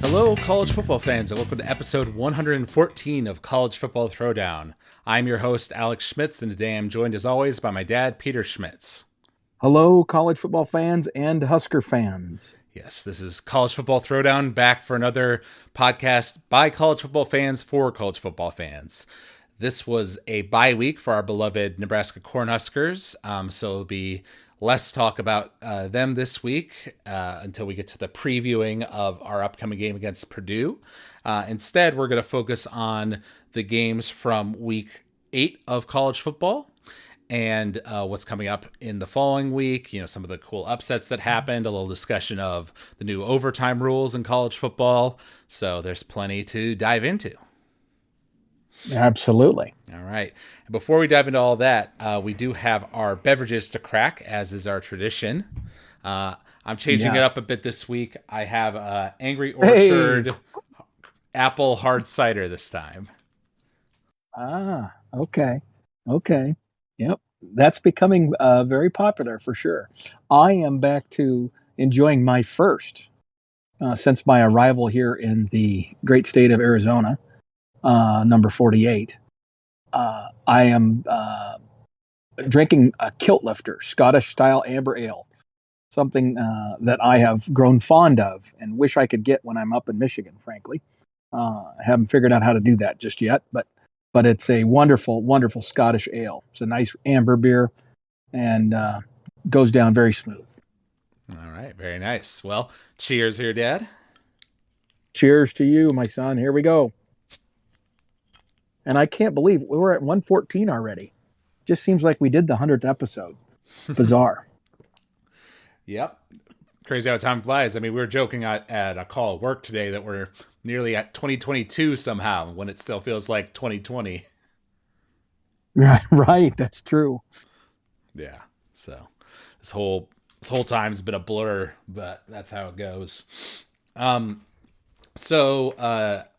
Hello, college football fans, and welcome to episode 114 of College Football Throwdown. I'm your host, Alex Schmitz, and today I'm joined, as always, by my dad, Peter Schmitz. Hello, college football fans and Husker fans. Yes, this is College Football Throwdown, back for another podcast by college football fans for college football fans. This was a bye week for our beloved Nebraska Cornhuskers, so it'll be less talk about them this week until we get to the previewing of our upcoming game against Purdue. Instead, we're going to focus on the games from week 8 of college football and what's coming up in the following week. You know, some of the cool upsets that happened, a little discussion of the new overtime rules in college football. So there's plenty to dive into. Absolutely. All right. Before we dive into all that, we do have our beverages to crack, as is our tradition. I'm changing it up a bit this week. I have Angry Orchard apple hard cider this time. Ah, okay. Yep. That's becoming very popular for sure. I am back to enjoying my first since my arrival here in the great state of Arizona. Number 48. I am drinking a Kilt Lifter Scottish style amber ale, something that I have grown fond of and wish I could get when I'm up in Michigan, frankly. I haven't figured out how to do that just yet, but it's a wonderful, wonderful Scottish ale. It's a nice amber beer and goes down very smooth. All right, very nice. Well, cheers here, Dad. Cheers to you, my son. Here we go. And I can't believe we're at 114 already. Just seems like we did the 100th episode. Bizarre. Yep. Crazy how time flies. I mean, we were joking at a call at work today that we're nearly at 2022 somehow, when it still feels like 2020. Right. That's true. Yeah. So this whole time's been a blur, but that's how it goes. So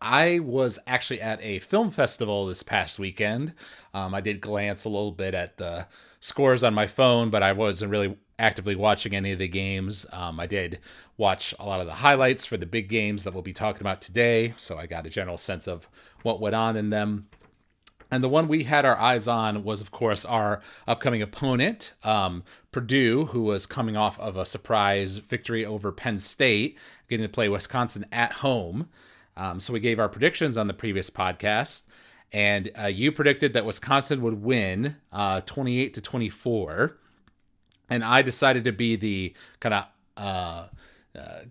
I was actually at a film festival this past weekend. I did glance a little bit at the scores on my phone, but I wasn't really actively watching any of the games. I did watch a lot of the highlights for the big games that we'll be talking about today, so I got a general sense of what went on in them. And the one we had our eyes on was, of course, our upcoming opponent, Purdue, who was coming off of a surprise victory over Penn State, getting to play Wisconsin at home. So we gave our predictions on the previous podcast, and you predicted that Wisconsin would win 28-24. And I decided to be the kind of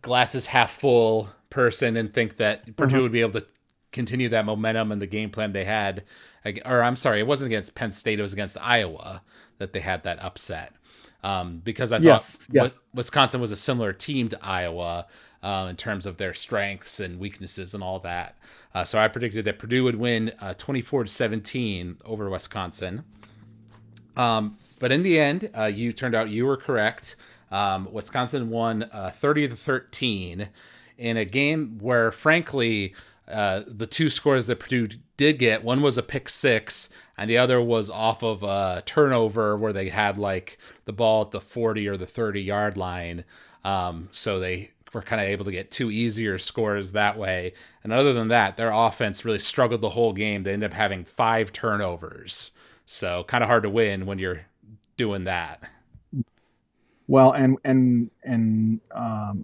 glasses half full person and think that Purdue would be able to continue that momentum and the game plan they had. Or I'm sorry, it wasn't against Penn State, it was against Iowa that they had that upset. Because I thought Wisconsin was a similar team to Iowa in terms of their strengths and weaknesses and all that. So I predicted that Purdue would win 24-17 over Wisconsin. But in the end, you turned out you were correct. Wisconsin won 30-13 in a game where, frankly, the two scores that Purdue did get, one was a pick six and the other was off of a turnover where they had like the ball at the 40 or the 30-yard line. So they were kind of able to get two easier scores that way. And other than that, their offense really struggled the whole game. They ended up having 5 turnovers. So kind of hard to win when you're doing that. Well, and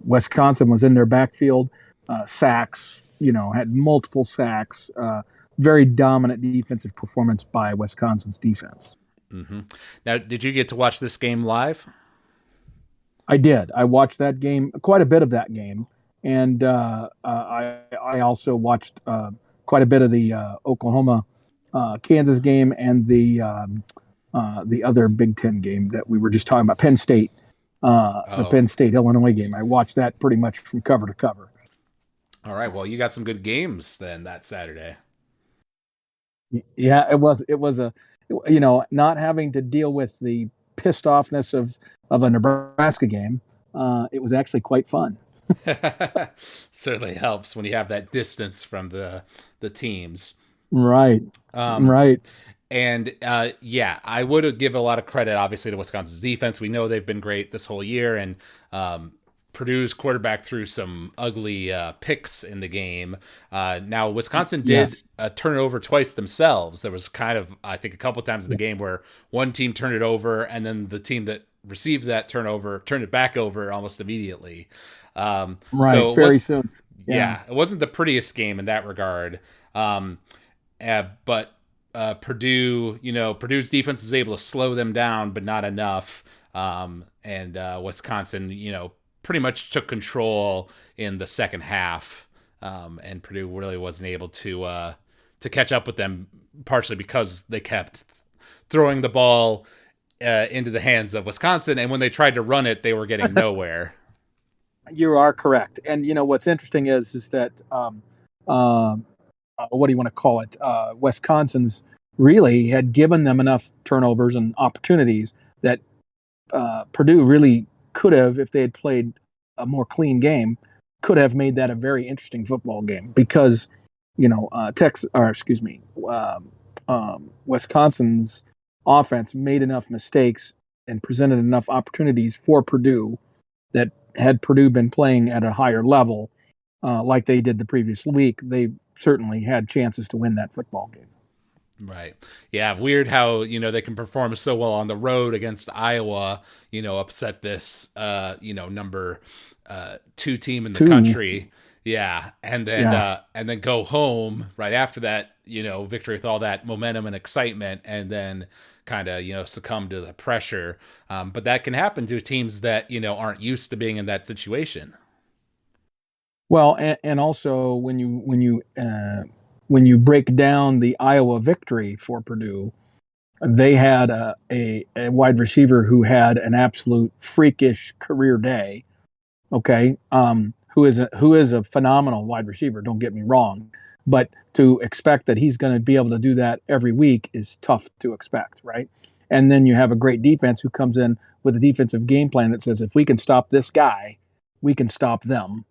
Wisconsin was in their backfield, sacks, had multiple sacks, very dominant defensive performance by Wisconsin's defense. Mm-hmm. Now, did you get to watch this game live? I did. I watched that game, quite a bit of that game. And I also watched quite a bit of the Oklahoma Kansas game and the other Big Ten game that we were just talking about, Penn State, the Penn State Illinois game. I watched that pretty much from cover to cover. All right. Well, you got some good games then that Saturday. Yeah, it was a, not having to deal with the pissed offness of a Nebraska game. It was actually quite fun. Certainly helps when you have that distance from the teams. Right. Right. And yeah, I would give a lot of credit, obviously, to Wisconsin's defense. We know they've been great this whole year, and Purdue's quarterback threw some ugly picks in the game. Now, Wisconsin did Yes. turn it over twice themselves. There was kind of, I think, a couple times in the Yeah. game where one team turned it over, and then the team that received that turnover turned it back over almost immediately. Right. So it Very was, soon. Yeah. yeah, it wasn't the prettiest game in that regard. Um, but Purdue, Purdue's defense was able to slow them down, but not enough. And Wisconsin, pretty much took control in the second half. And Purdue really wasn't able to catch up with them, partially because they kept throwing the ball into the hands of Wisconsin, and when they tried to run it, they were getting nowhere. You are correct. And what's interesting is that um, what do you want to call it? Wisconsin's really had given them enough turnovers and opportunities that Purdue really could have, if they had played a more clean game, could have made that a very interesting football game because, Wisconsin's offense made enough mistakes and presented enough opportunities for Purdue that had Purdue been playing at a higher level, like they did the previous week, they certainly had chances to win that football game. Right. Yeah. Weird how, they can perform so well on the road against Iowa, upset this, number two team in the Two, country. Yeah. yeah. And then go home right after that, victory with all that momentum and excitement, and then kind of, succumb to the pressure. But that can happen to teams that, aren't used to being in that situation. Well, and also when you break down the Iowa victory for Purdue, they had a wide receiver who had an absolute freakish career day. Okay, who is a phenomenal wide receiver. Don't get me wrong, but to expect that he's going to be able to do that every week is tough to expect, right? And then you have a great defense who comes in with a defensive game plan that says if we can stop this guy, we can stop them,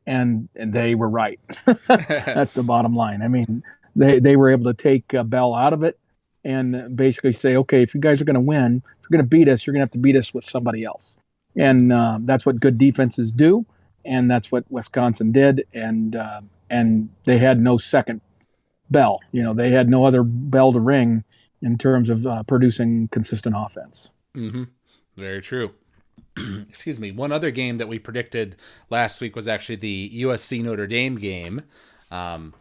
and they were right. That's the bottom line. I mean, they were able to take Bell out of it and basically say, okay, if you guys are going to win, if you're going to beat us, you're going to have to beat us with somebody else, and that's what good defenses do, and that's what Wisconsin did, and they had no second bell. They had no other bell to ring in terms of producing consistent offense. Mm-hmm. Very true. Excuse me. One other game that we predicted last week was actually the USC Notre Dame game. Um,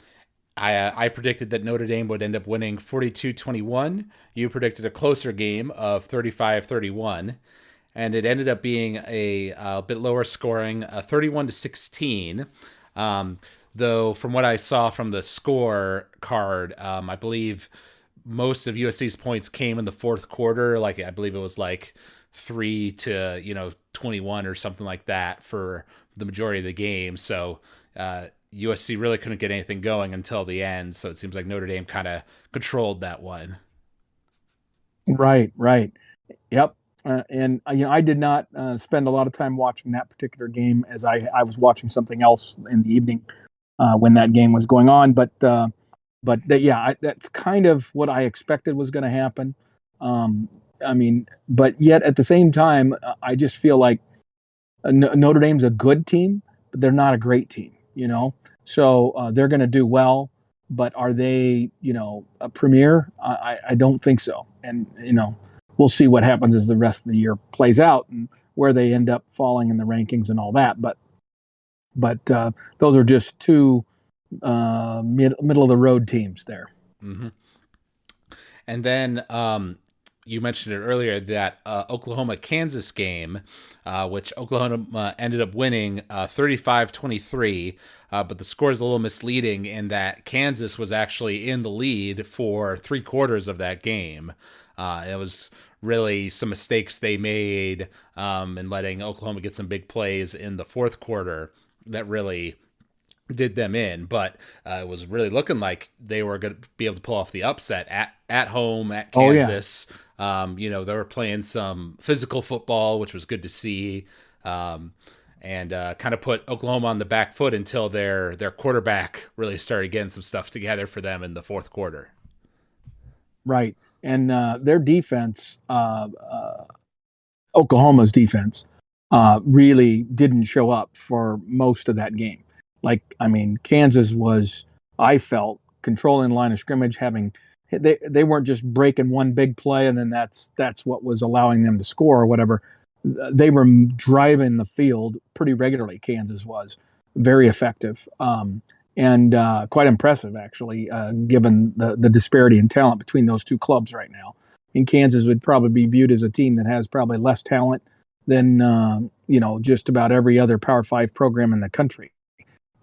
I predicted that Notre Dame would end up winning 42-21. You predicted a closer game of 35-31. And it ended up being a bit lower scoring, 31-16. Though from what I saw from the score card, I believe most of USC's points came in the fourth quarter. Like I believe it was like 3-21 or something like that for the majority of the game. So USC really couldn't get anything going until the end. So it seems like Notre Dame kind of controlled that one. Right, right. Yep. And I did not spend a lot of time watching that particular game as I was watching something else in the evening when that game was going on. Yeah, that's kind of what I expected was going to happen. I mean, but yet at the same time, I just feel like Notre Dame's a good team, but they're not a great team. So they're going to do well, but are they a premier? I don't think so. And we'll see what happens as the rest of the year plays out and where they end up falling in the rankings and all that. But those are just two middle of the road teams there. Mm-hmm. And then you mentioned it earlier, that Oklahoma-Kansas game, which Oklahoma ended up winning 35-23, but the score is a little misleading in that Kansas was actually in the lead for 3/4 of that game. It was really some mistakes they made in letting Oklahoma get some big plays in the fourth quarter that really did them in, but it was really looking like they were going to be able to pull off the upset at home at Oh yeah. Kansas. They were playing some physical football, which was good to see, and kind of put Oklahoma on the back foot until their quarterback really started getting some stuff together for them in the fourth quarter. right. And their defense, Oklahoma's defense, really didn't show up for most of that game. Like, I mean, Kansas was, I felt, controlling the line of scrimmage, having they weren't just breaking one big play and then that's what was allowing them to score or whatever. They were driving the field pretty regularly. Kansas was very effective. And quite impressive, actually, given the disparity in talent between those two clubs right now. And Kansas would probably be viewed as a team that has probably less talent than just about every other Power Five program in the country,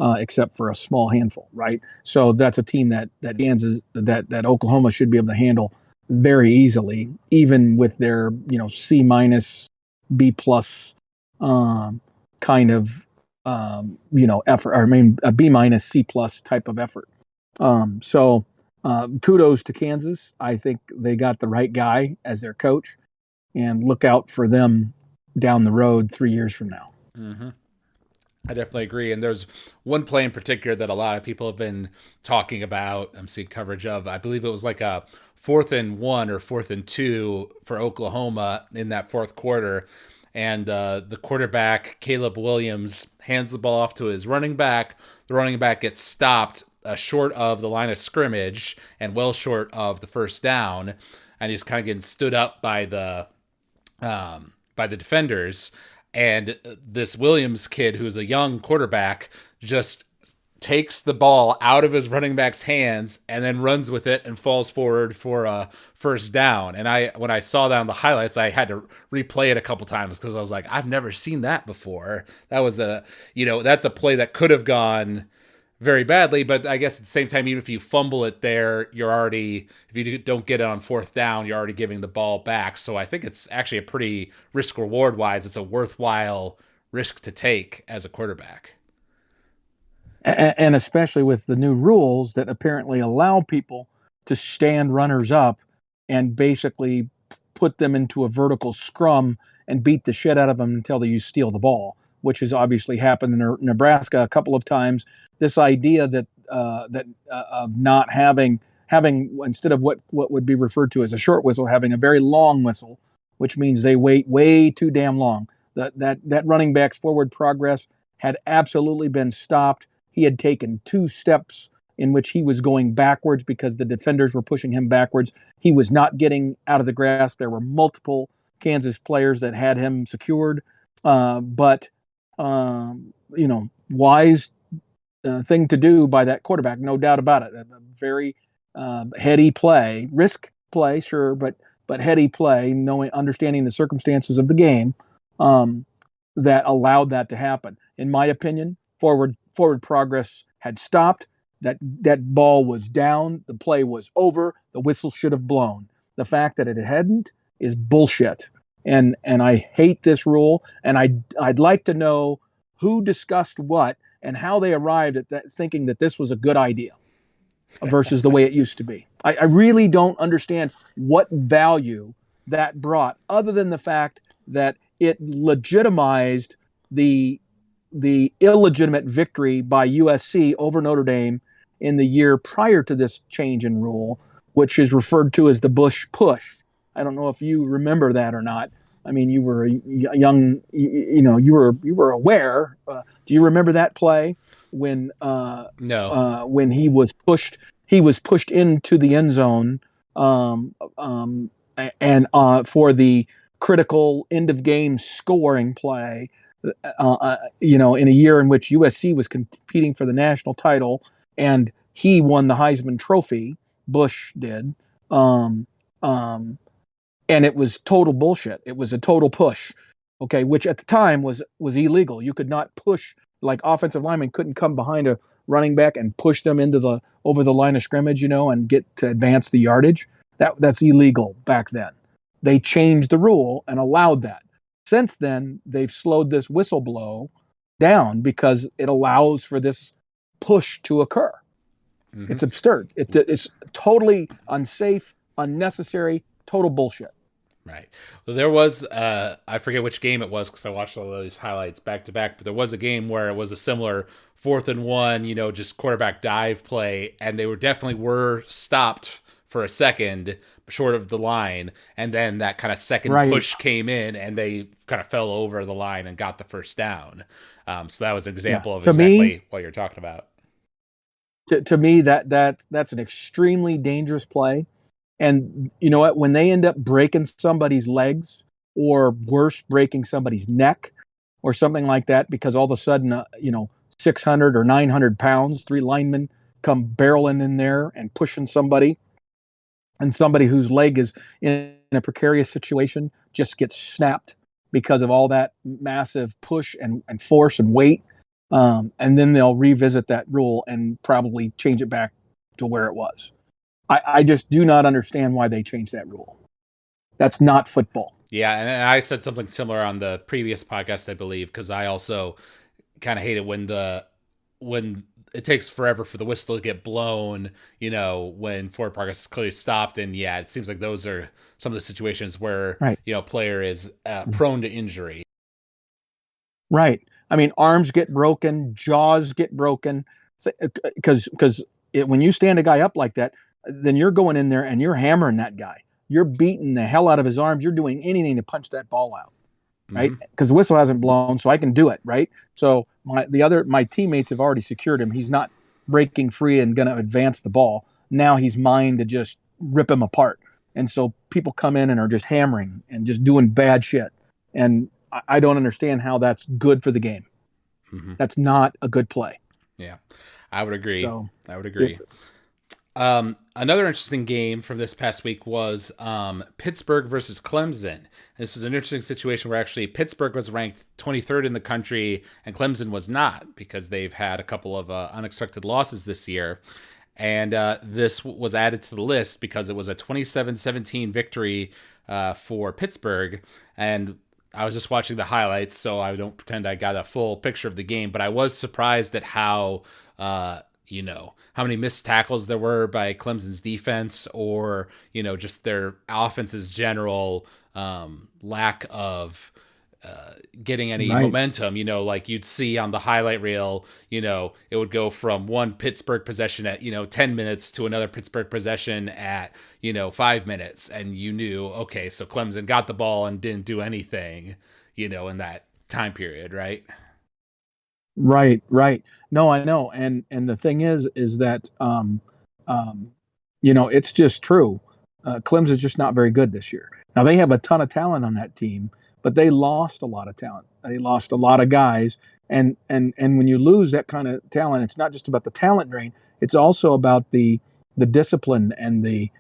except for a small handful, right? So that's a team that Kansas that Oklahoma should be able to handle very easily, even with their C minus B plus kind of effort, or I mean a B minus C plus type of effort. So kudos to Kansas. I think they got the right guy as their coach, and look out for them down the road 3 years from now. Mm-hmm. I definitely agree. And there's one play in particular that a lot of people have been talking about. I'm seeing coverage of. I believe it was like a 4th and 1 or 4th and 2 for Oklahoma in that fourth quarter. And the quarterback, Caleb Williams, hands the ball off to his running back. The running back gets stopped short of the line of scrimmage and well short of the first down. And he's kind of getting stood up by the defenders. And this Williams kid, who's a young quarterback, just takes the ball out of his running back's hands and then runs with it and falls forward for a first down. And when I saw that on the highlights, I had to replay it a couple times because I was like, I've never seen that before. That was that's a play that could have gone very badly, but I guess at the same time, even if you fumble it there, if you don't get it on fourth down, you're already giving the ball back. So I think it's actually a pretty risk reward wise. It's a worthwhile risk to take as a quarterback. And especially with the new rules that apparently allow people to stand runners up and basically put them into a vertical scrum and beat the shit out of them until you steal the ball, which has obviously happened in Nebraska a couple of times. This idea that of not having instead of what would be referred to as a short whistle, having a very long whistle, which means they wait way too damn long. That running back's forward progress had absolutely been stopped. He had taken 2 steps in which he was going backwards because the defenders were pushing him backwards. He was not getting out of the grasp. There were multiple Kansas players that had him secured, but wise thing to do by that quarterback, no doubt about it. A very heady play, risk play, sure, but heady play, understanding the circumstances of the game, that allowed that to happen. In my opinion, forward progress had stopped. That ball was down. The play was over. The whistle should have blown. The fact that it hadn't is bullshit. And I hate this rule. And I'd like to know who discussed what and how they arrived at that, thinking that this was a good idea versus the way it used to be. I really don't understand what value that brought, other than the fact that it legitimized the illegitimate victory by USC over Notre Dame in the year prior to this change in rule, which is referred to as the Bush push. I don't know if you remember that or not. I mean, you were young, you were aware. Do you remember that play when No. when he was pushed into the end zone, and for the critical end of game scoring play, in a year in which USC was competing for the national title and he won the Heisman Trophy, Bush did, and it was total bullshit. It was a total push, okay, which at the time was illegal. You could not push, like offensive linemen couldn't come behind a running back and push them over the line of scrimmage, and get to advance the yardage. That's illegal back then. They changed the rule and allowed that. Since then, they've slowed this whistle blow down because it allows for this push to occur. Mm-hmm. It's absurd. It's totally unsafe, unnecessary, total bullshit. Right. Well, there was, I forget which game it was because I watched all of these highlights back to back, but there was a game where it was a similar 4th and 1, just quarterback dive play, and they definitely were stopped for a second short of the line, and then that kind of second Right. push came in, and they kind of fell over the line and got the first down. So that was an Yeah. example of To me, exactly what you're talking about. that's an extremely dangerous play. And you know what? When they end up breaking somebody's legs, or worse, breaking somebody's neck, or something like that, because all of a sudden, 600 or 900 pounds, three linemen come barreling in there and pushing somebody, and somebody whose leg is in a precarious situation just gets snapped because of all that massive push and force and weight. And then they'll revisit that rule and probably change it back to where it was. I just do not understand why they changed that rule. That's not football. Yeah, and I said something similar on the previous podcast, I believe, because I also kind of hate it when it takes forever for the whistle to get blown. When forward progress is clearly stopped, and yeah, it seems like those are some of the situations where Right. player is prone to injury. Right. I mean, arms get broken, jaws get broken, because when you stand a guy up like that, then you're going in there and you're hammering that guy. You're beating the hell out of his arms. You're doing anything to punch that ball out, right? Mm-hmm. Because the whistle hasn't blown, so I can do it, right? So my teammates have already secured him. He's not breaking free and going to advance the ball. Now he's mine to just rip him apart. And so people come in and are just hammering and just doing bad shit. And I don't understand how that's good for the game. Mm-hmm. That's not a good play. Yeah, I would agree. So I would agree. Another interesting game from this past week was Pittsburgh versus Clemson. This is an interesting situation where actually Pittsburgh was ranked 23rd in the country and Clemson was not, because they've had a couple of unexpected losses this year. And this was added to the list because it was a 27-17 victory for Pittsburgh. And I was just watching the highlights, so I don't pretend I got a full picture of the game, but I was surprised at how how many missed tackles there were by Clemson's defense, or just their offense's general lack of getting any right, momentum. Like you'd see on the highlight reel, it would go from one Pittsburgh possession at 10 minutes to another Pittsburgh possession at 5 minutes, and you knew, okay, so Clemson got the ball and didn't do anything in that time period, right? right. No, I know. And the thing is that it's just true. Clemson's just not very good this year. Now they have a ton of talent on that team, but they lost a lot of talent. They lost a lot of guys, and when you lose that kind of talent, it's not just about the talent drain. It's also about the discipline and the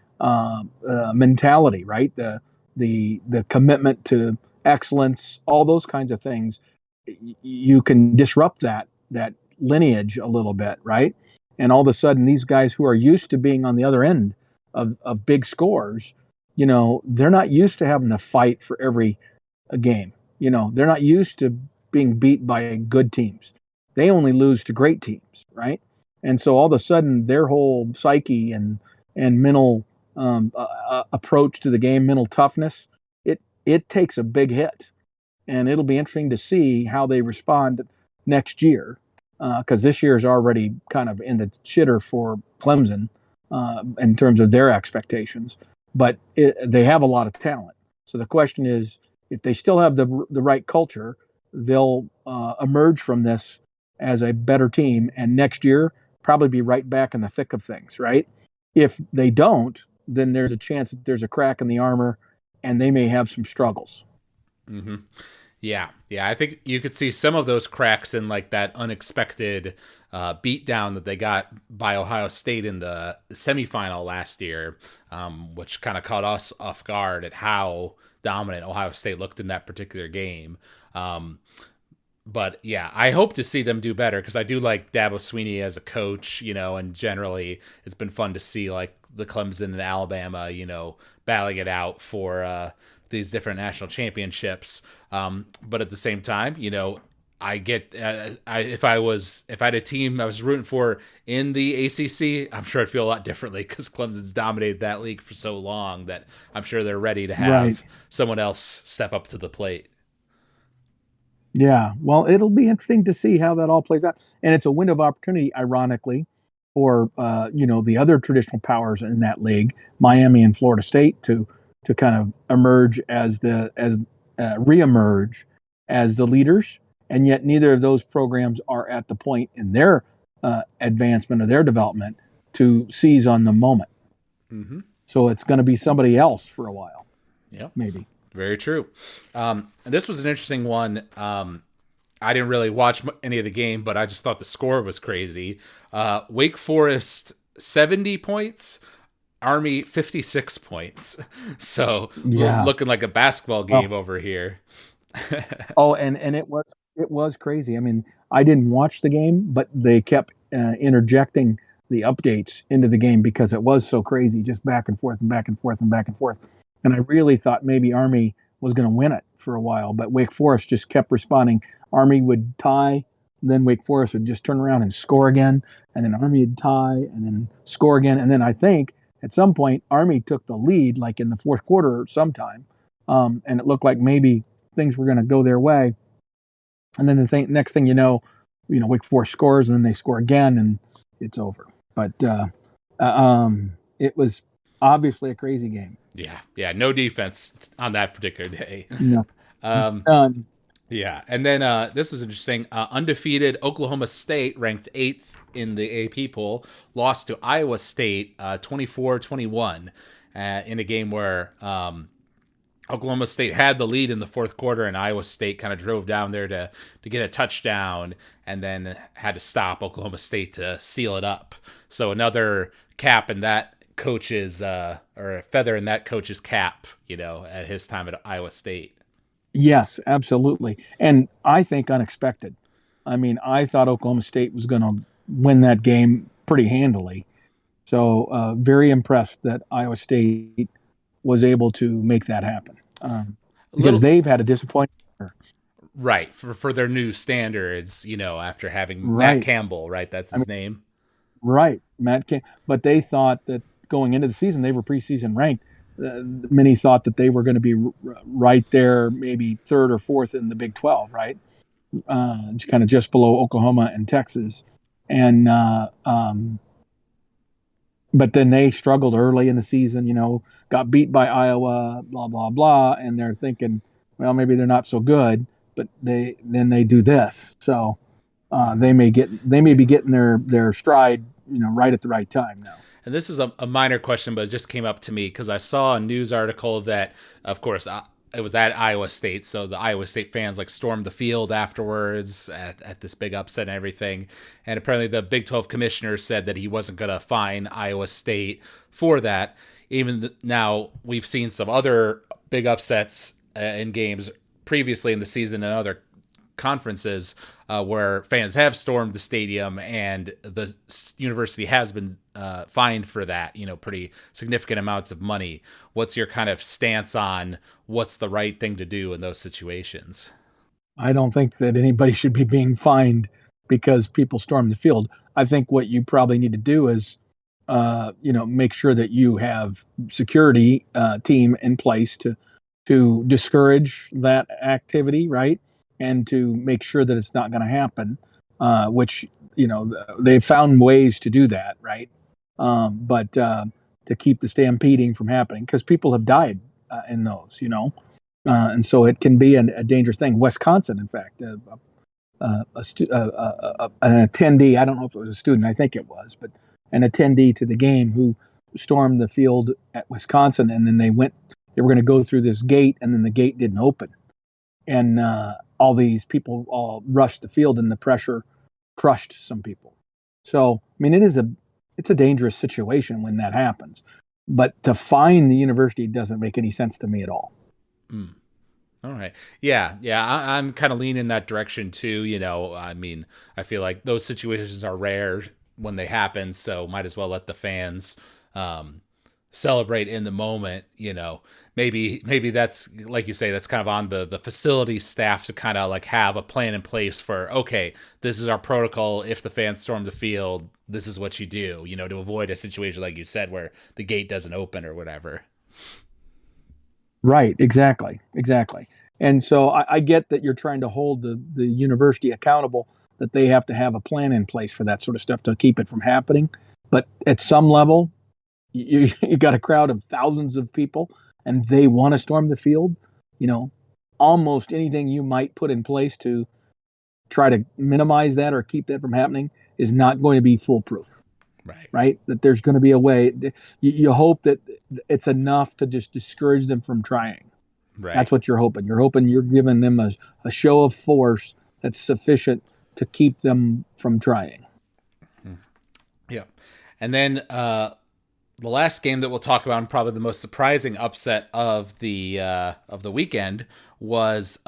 mentality, right? The commitment to excellence, all those kinds of things. You can disrupt that lineage a little bit, right? And all of a sudden, these guys who are used to being on the other end of big scores, they're not used to having to fight for every game. They're not used to being beat by good teams. They only lose to great teams, right? And so all of a sudden, their whole psyche and mental approach to the game, mental toughness, it takes a big hit, and it'll be interesting to see how they respond next year, because this year is already kind of in the shitter for Clemson in terms of their expectations. But they have a lot of talent. So the question is, if they still have the right culture, they'll emerge from this as a better team, and next year probably be right back in the thick of things, right? If they don't, then there's a chance that there's a crack in the armor, and they may have some struggles. Mm-hmm. Yeah, yeah. I think you could see some of those cracks in like that unexpected beatdown that they got by Ohio State in the semifinal last year, which kind of caught us off guard at how dominant Ohio State looked in that particular game. But yeah, I hope to see them do better because I do like Dabo Sweeney as a coach, and generally it's been fun to see like the Clemson and Alabama, battling it out for these different national championships. But at the same time, I get if I had a team I was rooting for in the ACC, I'm sure I'd feel a lot differently because Clemson's dominated that league for so long that I'm sure they're ready to Right. have someone else step up to the plate. Yeah. Well, it'll be interesting to see how that all plays out. And it's a window of opportunity, ironically, for the other traditional powers in that league, Miami and Florida State, to kind of emerge as reemerge as the leaders, and yet neither of those programs are at the point in their advancement or their development to seize on the moment. Mm-hmm. So it's going to be somebody else for a while, Yep. maybe. Very true. And this was an interesting one. I didn't really watch any of the game, but I just thought the score was crazy. Wake Forest 70 points, Army 56 points. So Yeah. looking like a basketball game over here. Oh, and it was crazy. I mean, I didn't watch the game, but they kept interjecting the updates into the game because it was so crazy, just back and forth and back and forth and back and forth. And I really thought maybe Army was going to win it for a while, but Wake Forest just kept responding. Army would tie, then Wake Forest would just turn around and score again, and then Army would tie and then score again, and then I think at some point Army took the lead, like in the fourth quarter or sometime, and it looked like maybe things were going to go their way. And then next thing Wake Forest scores, and then they score again, and it's over. But it was obviously a crazy game. Yeah, no defense on that particular day. No, Um, none. yeah, and then this was interesting. Undefeated Oklahoma State, ranked 8th in the AP poll, lost to Iowa State 24-21 in a game where Oklahoma State had the lead in the fourth quarter, and Iowa State kind of drove down there to get a touchdown and then had to stop Oklahoma State to seal it up. So another cap in that coach's or a feather in that coach's cap, at his time at Iowa State. Yes, absolutely. And I think unexpected. I mean, I thought Oklahoma State was going to win that game pretty handily. So very impressed that Iowa State was able to make that happen because they've had a disappointing year. Right, for their new standards, after having Matt Right. Campbell, right? That's his name. Right. But they thought that going into the season, they were preseason ranked. Many thought that they were going to be right there, maybe third or fourth in the Big 12, right? Kind of just below Oklahoma and Texas. And but then they struggled early in the season, got beat by Iowa, blah, blah, blah. And they're thinking, well, maybe they're not so good, but they do this. So they may be getting their stride, right at the right time now. And this is a minor question, but it just came up to me because I saw a news article that, of course, it was at Iowa State. So the Iowa State fans stormed the field afterwards at this big upset and everything. And apparently the Big 12 commissioner said that he wasn't going to fine Iowa State for that. Even now, we've seen some other big upsets in games previously in the season and other conferences where fans have stormed the stadium, and the university has been fined for that, pretty significant amounts of money. What's your kind of stance on what's the right thing to do in those situations? I don't think that anybody should be being fined because people storm the field. I think what you probably need to do is, make sure that you have security team in place to discourage that activity, right? And to make sure that it's not going to happen, which, they've found ways to do that, right? But to keep the stampeding from happening, because people have died in those, and so it can be a dangerous thing. Wisconsin, in fact, an attendee, I don't know if it was a student, I think it was, but an attendee to the game who stormed the field at Wisconsin, and then they were going to go through this gate, and then the gate didn't open. And all these people all rushed the field, and the pressure crushed some people. So, I mean, it's a dangerous situation when that happens. But to fine the university doesn't make any sense to me at all. Mm. All right. Yeah. I'm kind of leaning in that direction too. I mean, I feel like those situations are rare when they happen, so might as well let the fans celebrate in the moment. Maybe that's, like you say, that's kind of on the facility staff to kind of have a plan in place for, okay, this is our protocol. If the fans storm the field, this is what you do, to avoid a situation like you said where the gate doesn't open or whatever. Right, exactly. And so I get that you're trying to hold the university accountable, that they have to have a plan in place for that sort of stuff to keep it from happening. But at some level, you got a crowd of thousands of people and they want to storm the field. You know, almost anything you might put in place to try to minimize that or keep that from happening is not going to be foolproof. Right. Right? That there's going to be a way. You hope that it's enough to just discourage them from trying. Right. That's what you're hoping. You're hoping you're giving them a show of force that's sufficient to keep them from trying. Yeah. And then the last game that we'll talk about, and probably the most surprising upset of the weekend, was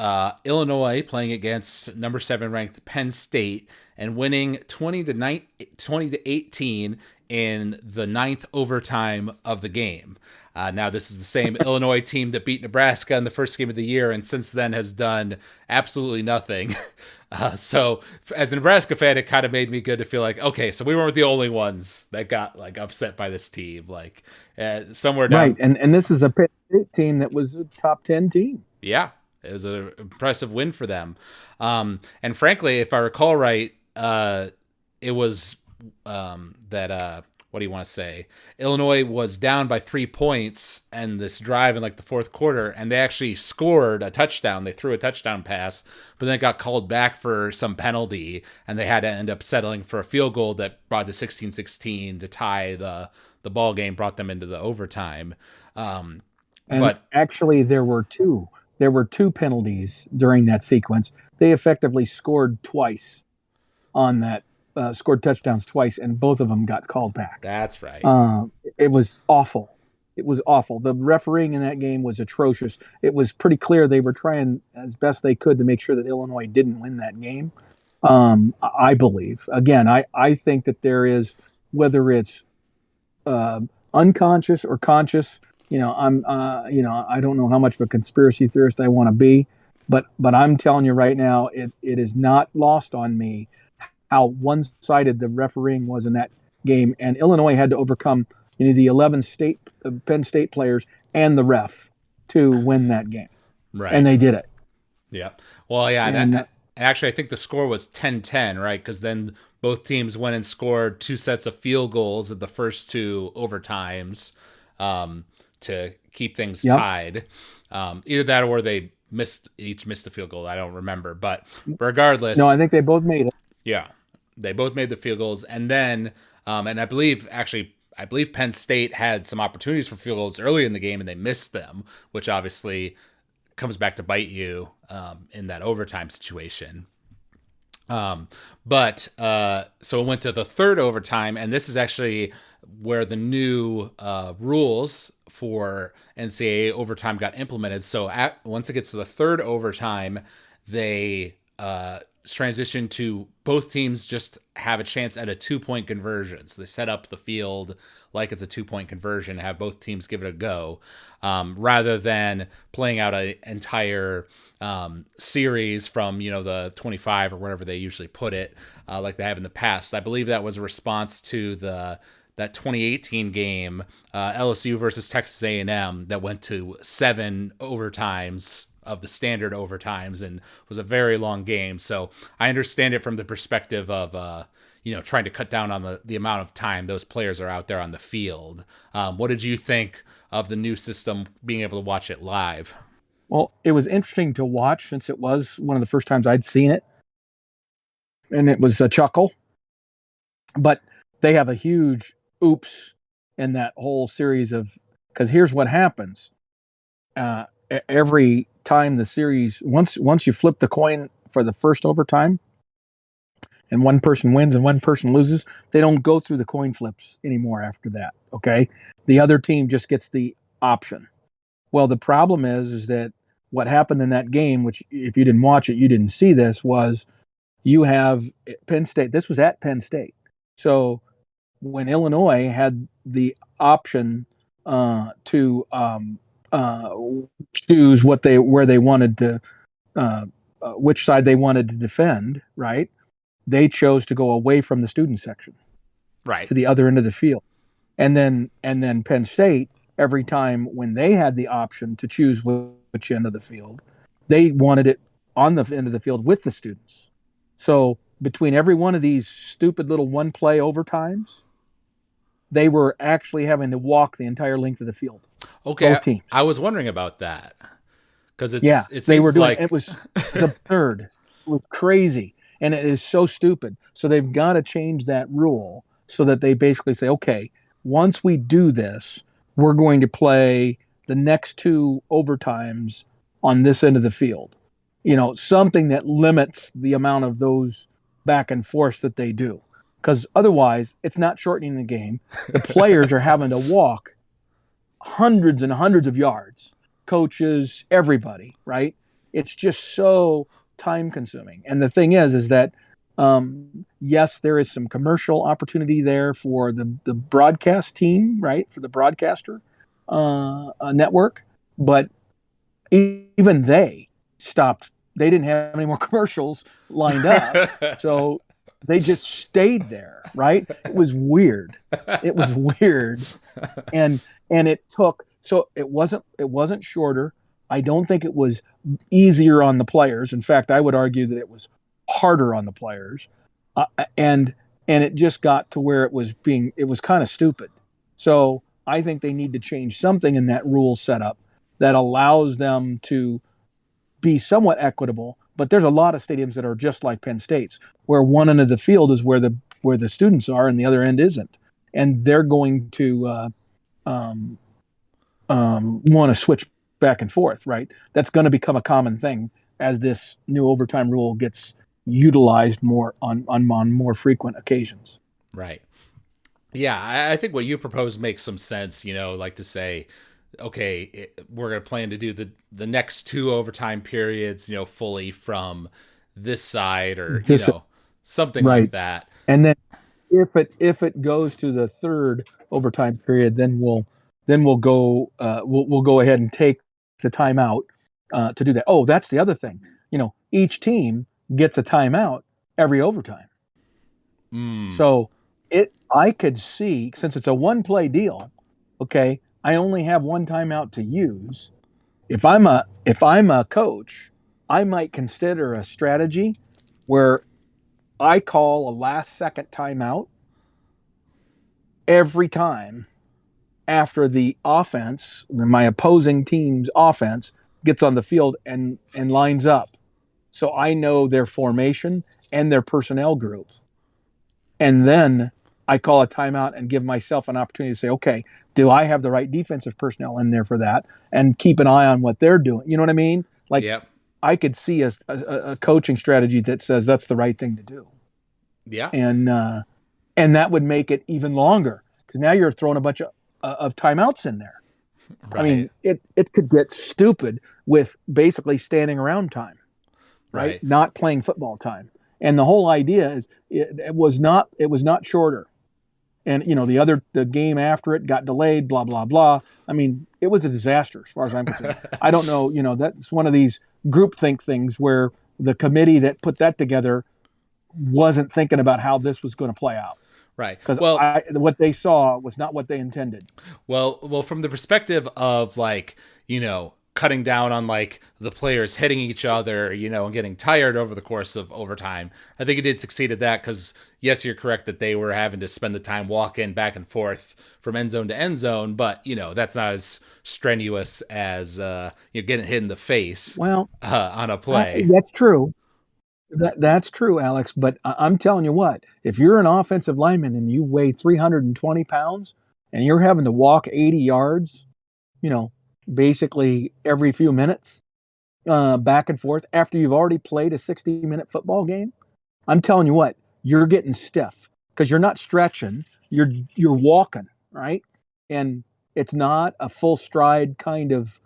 Illinois playing against number 7 ranked Penn State and winning 20-18 in the ninth overtime of the game. Now, this is the same Illinois team that beat Nebraska in the first game of the year, and since then has done absolutely nothing. So, as a Nebraska fan, it kind of made me good to feel like, okay, so we weren't the only ones that got like upset by this team. Like somewhere down, right? And this is a Penn State team that was a top 10 team. Yeah, it was an impressive win for them. And frankly, if I recall right, it was that. What do you want to say? Illinois was down by 3 points and this drive in like the fourth quarter, and they actually scored a touchdown. They threw a touchdown pass, but then it got called back for some penalty, and they had to end up settling for a field goal that brought the 16-16 to tie the ball game, brought them into the overtime. But actually, there were two penalties during that sequence. They effectively scored twice on that. Scored touchdowns twice, and both of them got called back. That's right. It was awful. It was awful. The refereeing in that game was atrocious. It was pretty clear they were trying as best they could to make sure that Illinois didn't win that game. I believe. Again, I think that there is, whether it's unconscious or conscious, I don't know how much of a conspiracy theorist I want to be, but I'm telling you right now, it is not lost on me how one-sided the refereeing was in that game, and Illinois had to overcome the 11 Penn State players and the ref to win that game. Right. And they did it. Yeah. Well, yeah, and actually I think the score was 10-10, right? Because then both teams went and scored 2 sets of field goals at the first 2 overtimes to keep things tied. Either that or they each missed a field goal. I don't remember, but regardless. No, I think they both made it. Yeah, they both made the field goals, and then, and I believe Penn State had some opportunities for field goals early in the game, and they missed them, which obviously comes back to bite you in that overtime situation. So it went to the third overtime, and this is actually where the new rules for NCAA overtime got implemented. So once it gets to the third overtime, they transition to both teams just have a chance at a 2-point conversion. So they set up the field like it's a 2-point conversion, have both teams give it a go, rather than playing out an entire series from the 25 or wherever they usually put it, like they have in the past. I believe that was a response to that 2018 game, LSU versus Texas A&M, that went to 7 overtimes of the standard overtimes and was a very long game. So I understand it from the perspective of, trying to cut down on the amount of time those players are out there on the field. What did you think of the new system, being able to watch it live? Well, it was interesting to watch since it was one of the first times I'd seen it. And it was a chuckle. But they have a huge oops in that whole series because here's what happens. Every time the series, once you flip the coin for the first overtime and one person wins and one person loses, they don't go through the coin flips anymore after that. Okay. The other team just gets the option. Well, the problem is that what happened in that game, which if you didn't watch it, you didn't see this, was you have Penn State. This was at Penn State. So when Illinois had the option to choose where they wanted to, which side they wanted to defend, right? They chose to go away from the student section, right, to the other end of the field, and then Penn State, every time when they had the option to choose which end of the field, they wanted it on the end of the field with the students. So between every one of these stupid little one play overtimes, they were actually having to walk the entire length of the field, Okay, both teams. I was wondering about that because Yeah, it they were seems doing it. like It was absurd. It was crazy. And it is so stupid. So they've got to change that rule so that they basically say, okay, once we do this, we're going to play the next two overtimes on this end of the field. Something that limits the amount of those back and forth that they do. Because otherwise, it's not shortening the game. The players are having to walk hundreds and hundreds of yards, coaches, everybody, right? It's just so time consuming. And the thing is that yes, there is some commercial opportunity there for the broadcast team, right? For the broadcaster network, but even they stopped. They didn't have any more commercials lined up, so they just stayed there, right? It was weird. It was weird, and it took, so it wasn't shorter. I don't think it was easier on the players. In fact, I would argue that it was harder on the players, and it just got to where it was kind of stupid. So I think they need to change something in that rule setup that allows them to be somewhat equitable. But there's a lot of stadiums that are just like Penn State's, where one end of the field is where the students are, and the other end isn't, and they're going to um, want to switch back and forth, right? That's going to become a common thing as this new overtime rule gets utilized more on more frequent occasions. right. Yeah, I think what you propose makes some sense. Like to say, okay, we're going to plan to do the next two overtime periods, fully from this side, or This something like right, that. and then if it goes to the third overtime period, then we'll go we'll go ahead and take the timeout to do that. Oh, that's the other thing. Each team gets a timeout every overtime. Mm, So I could see, since it's a one play deal, okay, I only have one timeout to use. If I'm a coach, I might consider a strategy where I call a last second timeout every time after the offense, my opposing team's offense, gets on the field and lines up. So I know their formation and their personnel group. And then I call a timeout and give myself an opportunity to say, okay, do I have the right defensive personnel in there for that? And keep an eye on what they're doing. You know what I mean? Like, yep. I could see a coaching strategy that says that's the right thing to do. Yeah. And that would make it even longer, because now you're throwing a bunch of timeouts in there. I Right. mean, it could get stupid with basically standing around time, right? Right. Not playing football time. And the whole idea is it was not shorter. And the game after it got delayed, blah blah blah. I mean, it was a disaster as far as I'm concerned. I don't know, that's one of these groupthink things where the committee that put that together wasn't thinking about how this was going to play out, Right. because Well, what they saw was not what they intended. from the perspective of, like, cutting down on, like, the players hitting each other, and getting tired over the course of overtime, I think it did succeed at that, because yes, you're correct that they were having to spend the time walking back and forth from end zone to end zone, but that's not as strenuous as getting hit in the face Well, on a play. that's true. That's true, Alex. But I'm telling you what, if you're an offensive lineman and you weigh 320 pounds and you're having to walk 80 yards, you know, basically every few minutes, back and forth after you've already played a 60-minute football game, I'm telling you what, you're getting stiff because you're not stretching, you're walking, right? And it's not a full stride kind of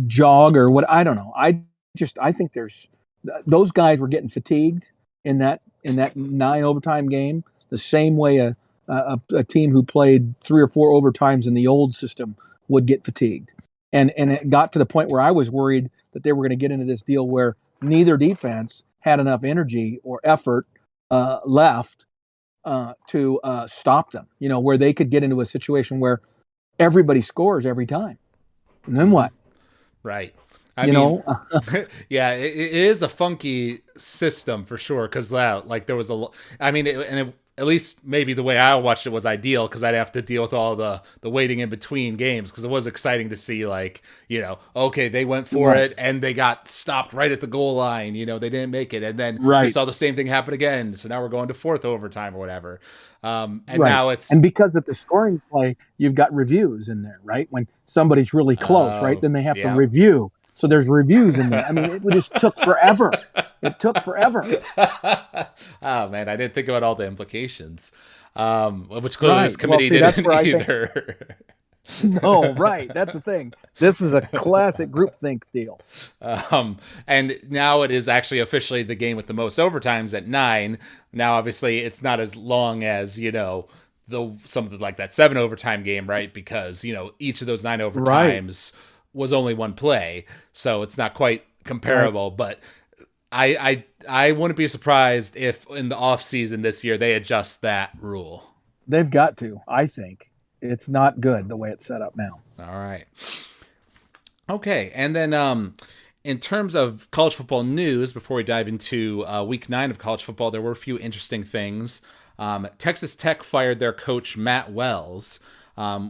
jog or what, I don't know. I think those guys were getting fatigued in that 9 overtime game the same way a team who played 3 or 4 overtimes in the old system would get fatigued. And it got to the point where I was worried that they were going to get into this deal where neither defense had enough energy or effort left to stop them. Where they could get into a situation where everybody scores every time. And then Hmm. what? Right. I You mean, know, yeah, it is a funky system for sure. Because like there was I mean, at least maybe the way I watched it was ideal because I'd have to deal with all the waiting in between games because it was exciting to see like okay they went for it yes, and they got stopped right at the goal line. They didn't make it, and then we right. saw the same thing happen again. So now we're going to fourth overtime or whatever. And Right. now And it's because it's a scoring play, you've got reviews in there, right? When somebody's really close, right? Then they have to yeah. review. So there's reviews in there. I mean, it just took forever. It took forever. Oh man, I didn't think about all the implications. Which clearly this Right. Well, committee see, that's didn't where I think, either. no, right. That's the thing. This was a classic groupthink deal. um, and now it is actually officially the game with the most overtimes at 9. Now, obviously, it's not as long as something like that 7 overtime game, right? Because each of those 9 Right. overtimes was only one play, so it's not quite Right. comparable. But I wouldn't be surprised if in the off season this year they adjust that rule. They've got to, I think. It's not good the way it's set up now. All right. Okay, and then in terms of college football news, before we dive into week 9 of college football, there were a few interesting things. Texas Tech fired their coach Matt Wells,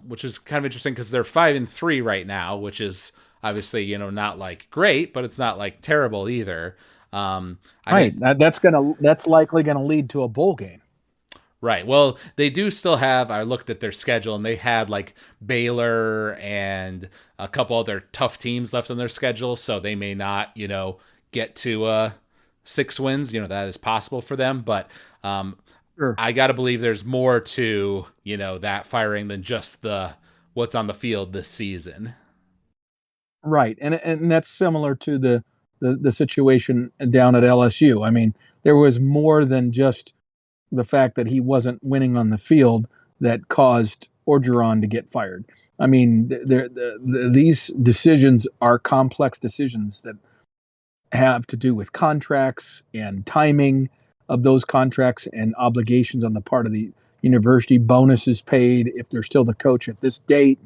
which is kind of interesting because they're 5-3 right now, which is obviously not like great, but it's not like terrible either. I Right. didn't That's likely gonna lead to a bowl game. Right. Well, they do still have. I looked at their schedule, and they had like Baylor and a couple other tough teams left on their schedule, so they may not, get to 6 wins. That is possible for them, but Sure. I got to believe there's more to that firing than just the what's on the field this season. Right, and that's similar to the situation down at LSU. I mean, there was more than just the fact that he wasn't winning on the field that caused Orgeron to get fired. I mean, these decisions are complex decisions that have to do with contracts and timing of those contracts and obligations on the part of the university, bonuses paid if they're still the coach at this date,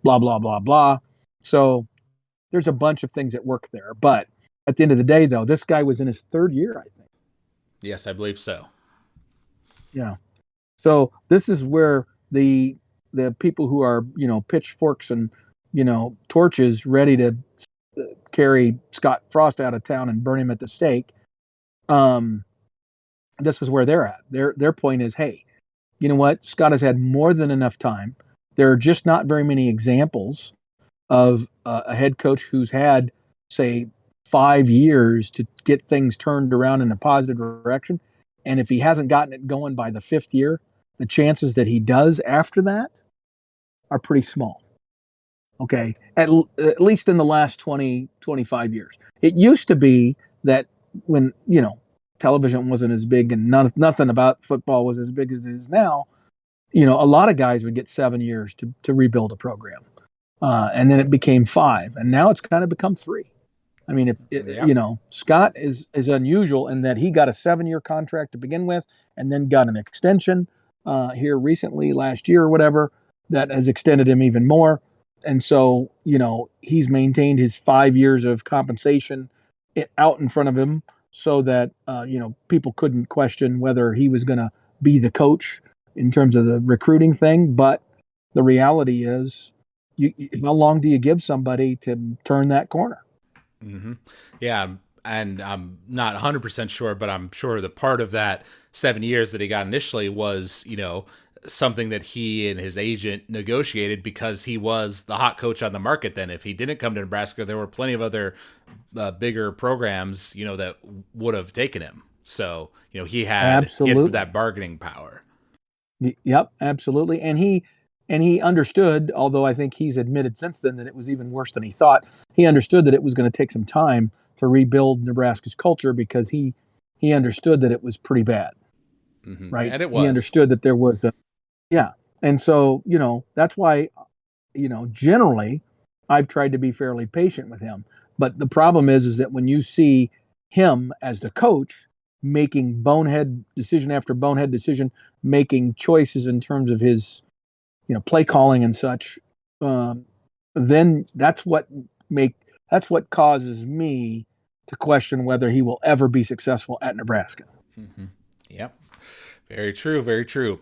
blah, blah, blah, blah. So there's a bunch of things at work there. But at the end of the day, though, this guy was in his third year, I think. Yes, I believe so. Yeah. So this is where the people who are pitchforks and torches ready to carry Scott Frost out of town and burn him at the stake. Um, this is where they're at. Their point is, hey, you know what? Scott has had more than enough time. There are just not very many examples of a head coach who's had, say, 5 years to get things turned around in a positive direction. And if he hasn't gotten it going by the 5th year, the chances that he does after that are pretty small. Okay. At least in the last 20, 25 years. It used to be that when, television wasn't as big and nothing about football was as big as it is now, a lot of guys would get 7 years to rebuild a program. And then it became 5. And now it's kind of become 3. I mean, Yeah. Scott is unusual in that he got a 7-year contract to begin with, and then got an extension here recently, last year or whatever, that has extended him even more. And so, he's maintained his 5 years of compensation out in front of him, so that people couldn't question whether he was going to be the coach in terms of the recruiting thing. But the reality is, how long do you give somebody to turn that corner? Mm-hmm. Yeah, and I'm not 100% sure, but I'm sure the part of that 7 years that he got initially was, something that he and his agent negotiated because he was the hot coach on the market then. If he didn't come to Nebraska, there were plenty of other bigger programs, that would have taken him. So, he had Absolutely. that bargaining power. Yep, absolutely. And he understood, although I think he's admitted since then that it was even worse than he thought. He understood that it was going to take some time to rebuild Nebraska's culture, because he understood that it was pretty bad, Mm-hmm. right? And it He was. understood that there was a yeah. And so, that's why, generally I've tried to be fairly patient with him. But the problem is that when you see him as the coach making bonehead decision after bonehead decision, making choices in terms of his, play calling and such, then that's what make That's what causes me to question whether he will ever be successful at Nebraska. Mm-hmm. Yep. Very true. Very true.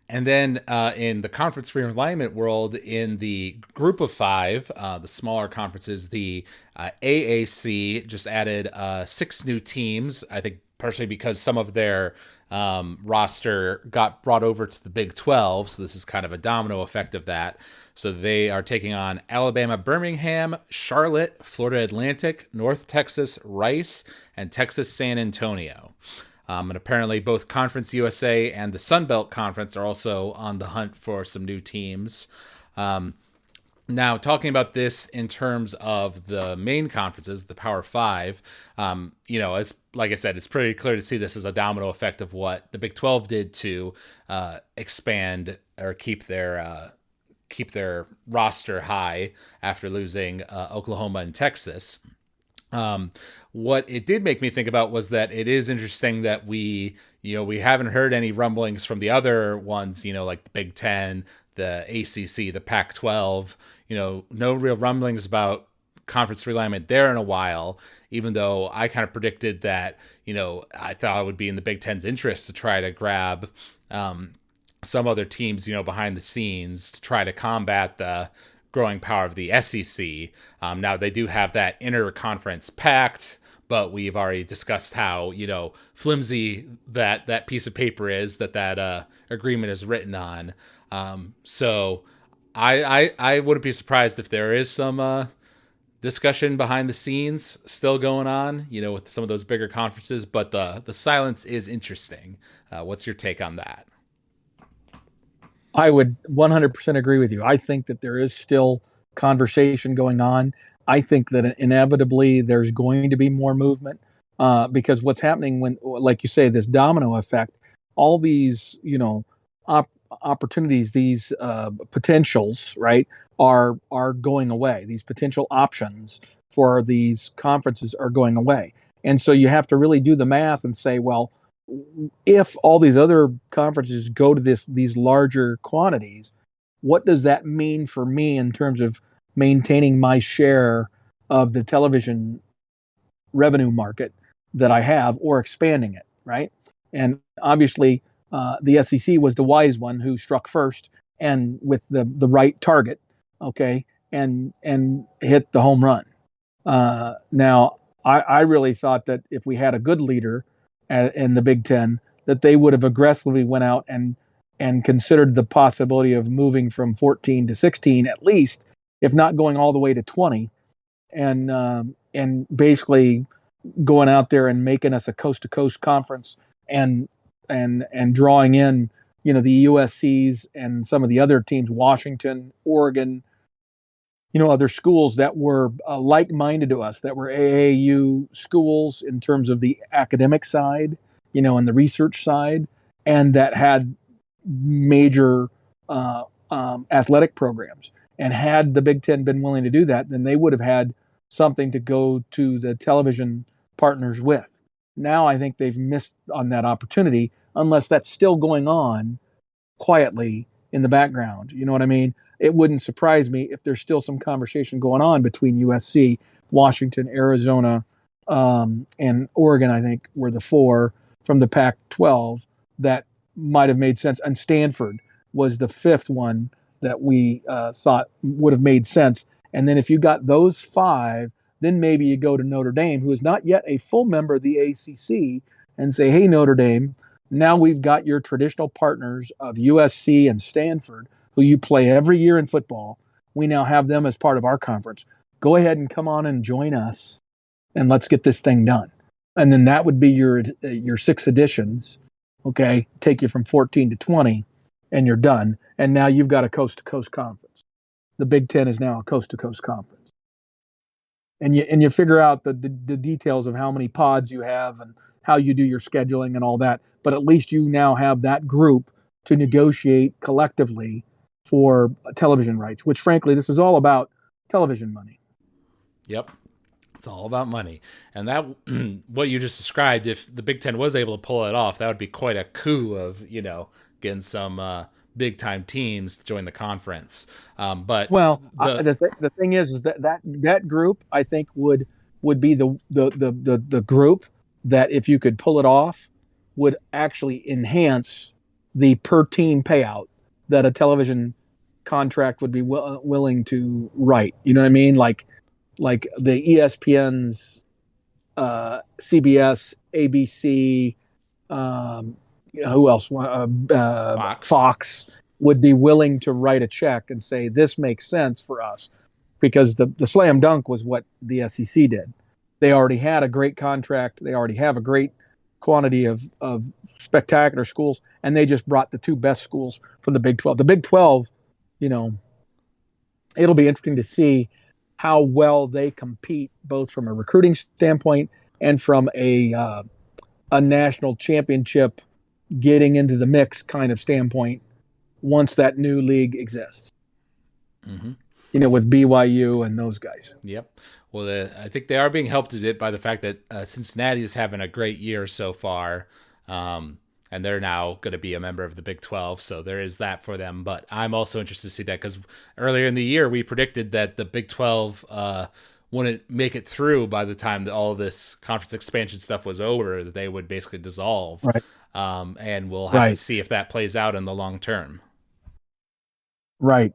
And then in the conference realignment world, in the group of five, the smaller conferences, the AAC just added six new teams. I think partially because some of their roster got brought over to the Big 12. So this is kind of a domino effect of that. So they are taking on Alabama Birmingham, Charlotte, Florida Atlantic, North Texas Rice, and Texas San Antonio. And apparently both Conference USA and the Sun Belt Conference are also on the hunt for some new teams. Now, talking about this in terms of the main conferences, the Power Five, it's like I said, it's pretty clear to see this as a domino effect of what the Big 12 did to expand or keep their roster high after losing Oklahoma and Texas. What it did make me think about was that it is interesting that we haven't heard any rumblings from the other ones, like the Big Ten, the ACC, the Pac-12, no real rumblings about conference realignment there in a while, even though I kind of predicted that, I thought it would be in the Big Ten's interest to try to grab some other teams, behind the scenes to try to combat the growing power of the SEC. Now they do have that inter-conference pact, but we've already discussed how flimsy that piece of paper is that agreement is written on. So I wouldn't be surprised if there is some discussion behind the scenes still going on, with some of those bigger conferences. But the silence is interesting. What's your take on that? I would 100% agree with you. I think that there is still conversation going on. I think that inevitably there's going to be more movement because what's happening when, like you say, this domino effect, all these, opportunities, these potentials, right, are going away. These potential options for these conferences are going away, and so you have to really do the math and say, well, if all these other conferences go to these larger quantities, what does that mean for me in terms of maintaining my share of the television revenue market that I have or expanding it, right? And obviously, the SEC was the wise one who struck first and with the right target, okay, and hit the home run. Now, I really thought that if we had a good leader in the Big Ten, that they would have aggressively went out and considered the possibility of moving from 14 to 16 at least, if not going all the way to 20, and basically going out there and making us a coast to coast conference and drawing in the USC's and some of the other teams, Washington, Oregon, other schools that were like-minded to us, that were AAU schools in terms of the academic side, and the research side, and that had major athletic programs. And had the Big Ten been willing to do that, then they would have had something to go to the television partners with. Now I think they've missed on that opportunity, unless that's still going on quietly in the background. You know what I mean? It wouldn't surprise me if there's still some conversation going on between USC, Washington, Arizona, and Oregon, I think, were the four from the Pac 12 that might have made sense. And Stanford was the fifth one that we thought would have made sense. And then if you got those five, then maybe you go to Notre Dame, who is not yet a full member of the ACC, and say, hey, Notre Dame, now we've got your traditional partners of USC and Stanford, who you play every year in football. We now have them as part of our conference. Go ahead and come on and join us, and let's get this thing done. And then that would be your six editions, okay? Take you from 14 to 20, and you're done. And now you've got a coast-to-coast conference. The Big Ten is now a coast-to-coast conference. And you figure out the details of how many pods you have and how you do your scheduling and all that. But at least you now have that group to negotiate collectively for television rights, which frankly, this is all about television money. Yep. It's all about money. And that, what you just described, if the Big Ten was able to pull it off, that would be quite a coup of, getting some big time teams to join the conference. But Well, the the thing is that group I think would be the group that if you could pull it off would actually enhance the per team payout that a television contract would be willing to write. You know what I mean? Like the ESPN's, CBS, ABC, um, who else? Fox. Fox would be willing to write a check and say this makes sense for us, because the slam dunk was what the SEC did. They already had a great contract. They already have a great quantity of spectacular schools, and they just brought the two best schools from the Big 12. The Big 12, you know, it'll be interesting to see how well they compete, both from a recruiting standpoint and from a national championship getting into the mix kind of standpoint once that new league exists. Mm-hmm. With BYU and those guys. Yep. Well, I think they are being helped a bit by the fact that Cincinnati is having a great year so far. And they're now going to be a member of the Big 12. So there is that for them. But I'm also interested to see that because earlier in the year, we predicted that the Big 12 wouldn't make it through by the time that all of this conference expansion stuff was over, that they would basically dissolve. Right. And we'll have to see if that plays out in the long term. Right.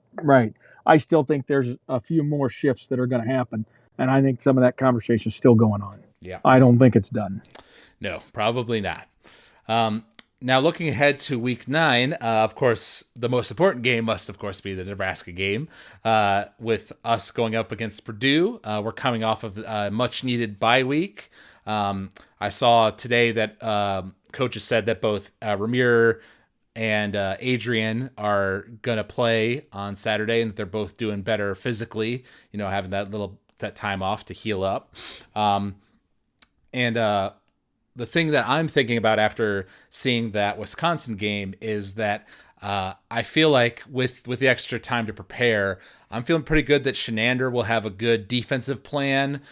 I still think there's a few more shifts that are going to happen. And I think some of that conversation is still going on. Yeah. I don't think it's done. No, probably not. Now, looking ahead to week 9, of course, the most important game must, of course, be the Nebraska game. With us going up against Purdue, we're coming off of a much-needed bye week. I saw today that coaches said that both Ramir and Adrian are going to play on Saturday, and that they're both doing better physically, having that time off to heal up. The thing that I'm thinking about after seeing that Wisconsin game is that I feel like with the extra time to prepare, I'm feeling pretty good that Shenander will have a good defensive plan,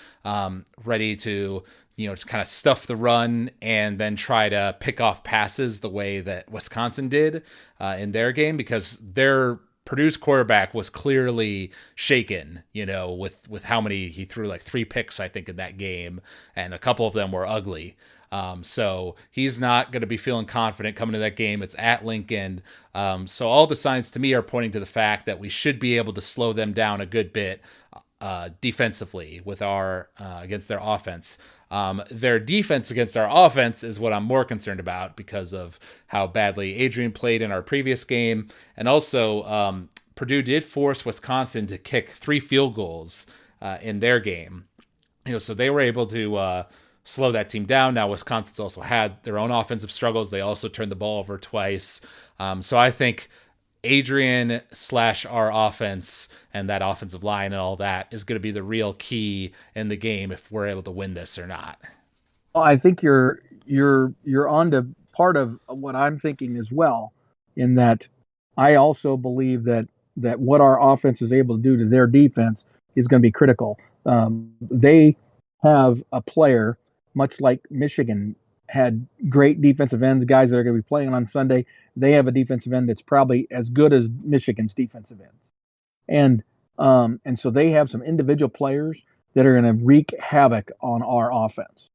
ready to just kind of stuff the run and then try to pick off passes the way that Wisconsin did in their game, because their Purdue's quarterback was clearly shaken, with how many he threw, like 3 picks, I think, in that game, and a couple of them were ugly. So he's not going to be feeling confident coming to that game. It's at Lincoln. So all the signs to me are pointing to the fact that we should be able to slow them down a good bit defensively with our against their offense. Their defense against our offense is what I'm more concerned about because of how badly Adrian played in our previous game. And also, Purdue did force Wisconsin to kick 3 field goals in their game. So they were able to slow that team down. Now, Wisconsin's also had their own offensive struggles. They also turned the ball over twice. So I think Adrian / our offense and that offensive line and all that is going to be the real key in the game if we're able to win this or not. Well, I think you're on to part of what I'm thinking as well, in that I also believe that what our offense is able to do to their defense is going to be critical. They have a player, much like Michigan had great defensive ends, guys that are going to be playing on Sunday. They have a defensive end that's probably as good as Michigan's defensive end. And so they have some individual players that are going to wreak havoc on our offense,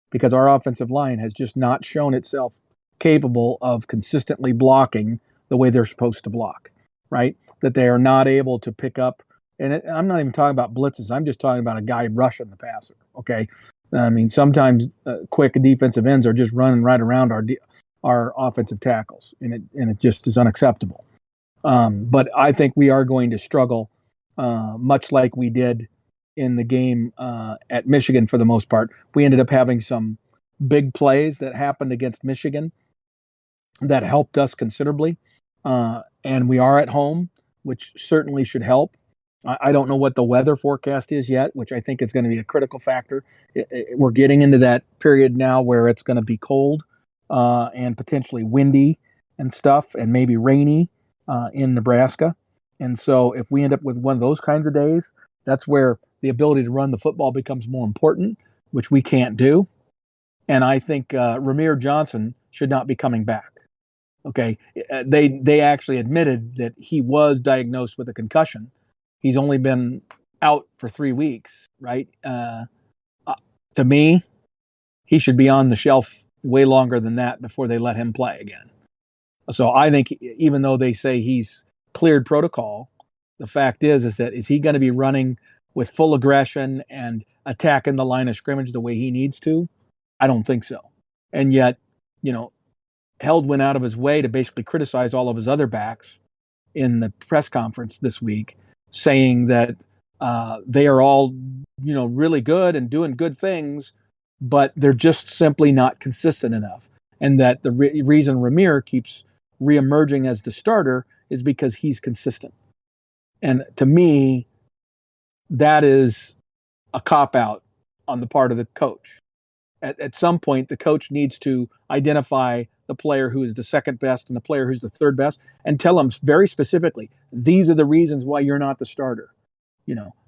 because our offensive line has just not shown itself capable of consistently blocking the way they're supposed to block, right? That they are not able to pick up. And I'm not even talking about blitzes. I'm just talking about a guy rushing the passer, okay? I mean, sometimes quick defensive ends are just running right around our offensive tackles, and it just is unacceptable. But I think we are going to struggle, much like we did in the game at Michigan for the most part. We ended up having some big plays that happened against Michigan that helped us considerably, and we are at home, which certainly should help. I don't know what the weather forecast is yet, which I think is going to be a critical factor. We're getting into that period now where it's going to be cold and potentially windy and stuff, and maybe rainy in Nebraska. And so if we end up with one of those kinds of days, that's where the ability to run the football becomes more important, which we can't do. And I think Ramir Johnson should not be coming back. Okay, they actually admitted that he was diagnosed with a concussion. He's only been out for 3 weeks, right? Uh, to me, he should be on the shelf way longer than that before they let him play again. So I think even though they say he's cleared protocol, the fact is that is he going to be running with full aggression and attacking the line of scrimmage the way he needs to? I don't think so. And yet, you know, Held went out of his way to basically criticize all of his other backs in the press conference this week, saying that they are all, really good and doing good things, but they're just simply not consistent enough. And that the reason Ramir keeps reemerging as the starter is because he's consistent. And to me, that is a cop out on the part of the coach. At some point, the coach needs to identify the player who is the second best and the player who's the third best and tell them very specifically, these are the reasons why you're not the starter.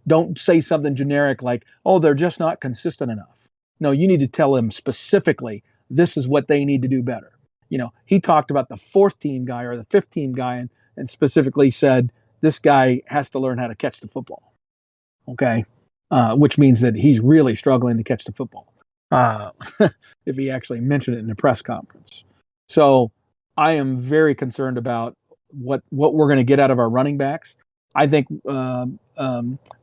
Don't say something generic like, oh, they're just not consistent enough. No, you need to tell them specifically, this is what they need to do better. He talked about the fourth team guy or the fifth team guy and specifically said, this guy has to learn how to catch the football. Okay. Which means that he's really struggling to catch the football. Uh, if he actually mentioned it in a press conference. So I am very concerned about what we're going to get out of our running backs. I think from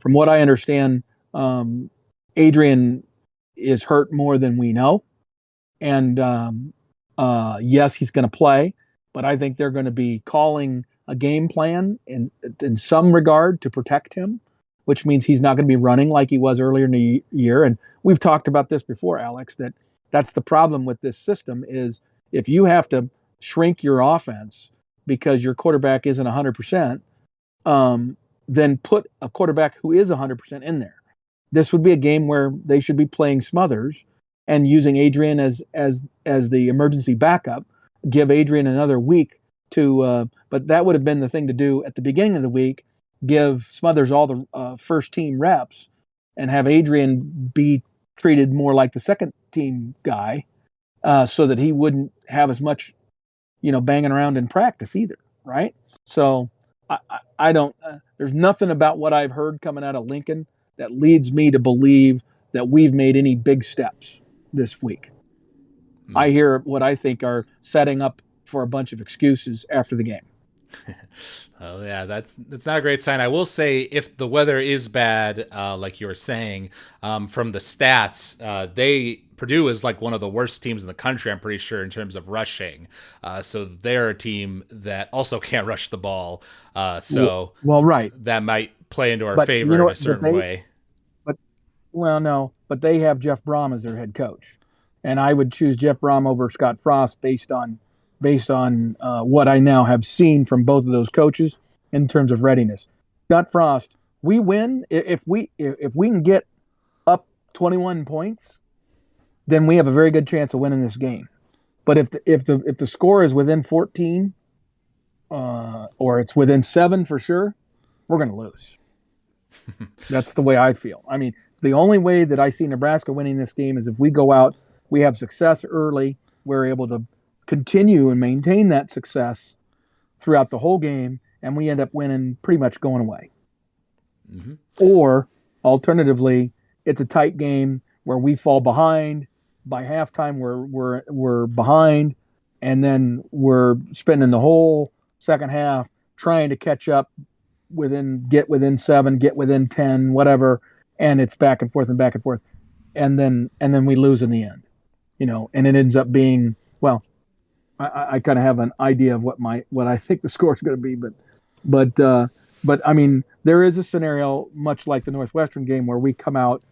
what I understand, Adrian is hurt more than we know. And yes, he's going to play, but I think they're going to be calling a game plan in some regard to protect him, which means he's not going to be running like he was earlier in the year. And we've talked about this before, Alex, that's the problem with this system is if you have to shrink your offense because your quarterback isn't 100%, then put a quarterback who is 100% in there. This would be a game where they should be playing Smothers and using Adrian as the emergency backup. Give Adrian another week to, but that would have been the thing to do at the beginning of the week. Give Smothers all the first team reps and have Adrian be treated more like the second team guy, so that he wouldn't have as much, banging around in practice either, right? So I don't. There's nothing about what I've heard coming out of Lincoln that leads me to believe that we've made any big steps this week. I hear what I think are setting up for a bunch of excuses after the game. Oh yeah, that's not a great sign. I will say, if the weather is bad, like you were saying, from the stats, Purdue is like one of the worst teams in the country. I'm pretty sure in terms of rushing. So they're a team that also can't rush the ball. Well, right, that might play into our but favor in a certain way. But no, but they have Jeff Brom as their head coach, and I would choose Jeff Brom over Scott Frost based on what I now have seen from both of those coaches in terms of readiness. Scott Frost, we win if we can get up 21 points, then we have a very good chance of winning this game. But if the score is within 14, or it's within 7 for sure, we're going to lose. That's the way I feel. I mean, the only way that I see Nebraska winning this game is if we go out, we have success early, we're able to continue and maintain that success throughout the whole game, and we end up winning pretty much going away. Mm-hmm. Or alternatively, it's a tight game where we fall behind by halftime. We're behind, and then we're spending the whole second half trying to catch up, get within 7, get within 10, whatever, and it's back and forth, and then we lose in the end, and it ends up being, well, I kind of have an idea of what I think the score is going to be, but I mean, there is a scenario much like the Northwestern game where we come out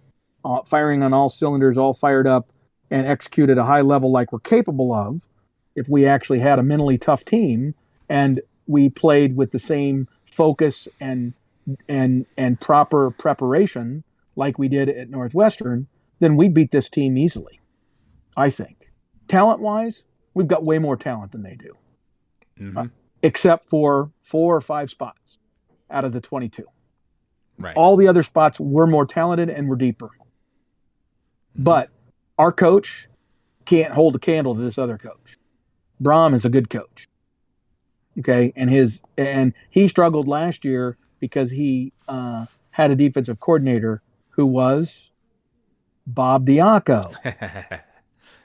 firing on all cylinders, all fired up, and execute at a high level like we're capable of. If we actually had a mentally tough team and we played with the same focus and proper preparation like we did at Northwestern, then we beat this team easily. I think, talent-wise, we've got way more talent than they do, except for 4 or 5 spots out of the 22. Right. All the other spots, we're more talented and we're deeper. But our coach can't hold a candle to this other coach. Brom is a good coach. Okay, and he struggled last year because he had a defensive coordinator who was Bob Diaco.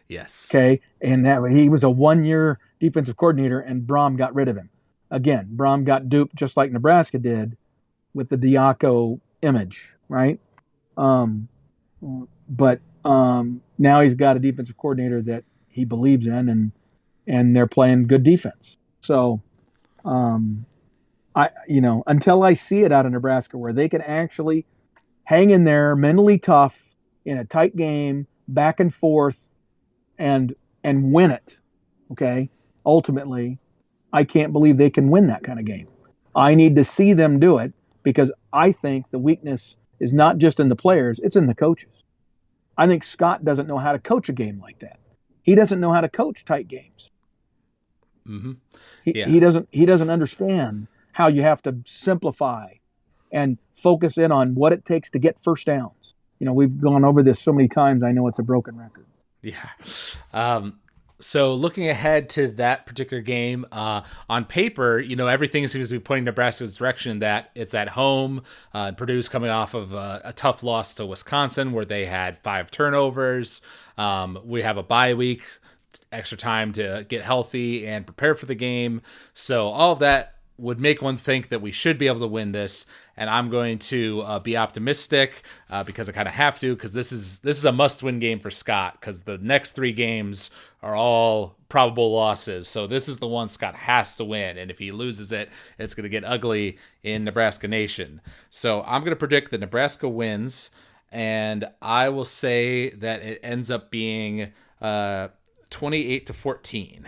Yes. Okay, and that he was a 1 year defensive coordinator, and Brom got rid of him. Again, Brom got duped just like Nebraska did with the Diaco image, right? Um, but now he's got a defensive coordinator that he believes in, and they're playing good defense. So um, until I see it out of Nebraska where they can actually hang in there, mentally tough in a tight game, back and forth, and win it. Okay, ultimately, I can't believe they can win that kind of game. I need to see them do it because I think the weakness is not just in the players; it's in the coaches. I think Scott doesn't know how to coach a game like that. He doesn't know how to coach tight games. Mm-hmm. He, Yeah. he doesn't he doesn't understand how you have to simplify and focus in on what it takes to get first downs. We've gone over this so many times. I know it's a broken record. Yeah. Um, so looking ahead to that particular game, on paper, everything seems to be pointing Nebraska's direction that it's at home. Purdue's coming off of a tough loss to Wisconsin where they had 5 turnovers. We have a bye week, extra time to get healthy and prepare for the game. So all of that would make one think that we should be able to win this, and I'm going to be optimistic because I kind of have to, because this is a must-win game for Scott, because the next 3 games are all probable losses. So this is the one Scott has to win, and if he loses it, it's going to get ugly in Nebraska Nation. So I'm going to predict that Nebraska wins, and I will say that it ends up being 28-14.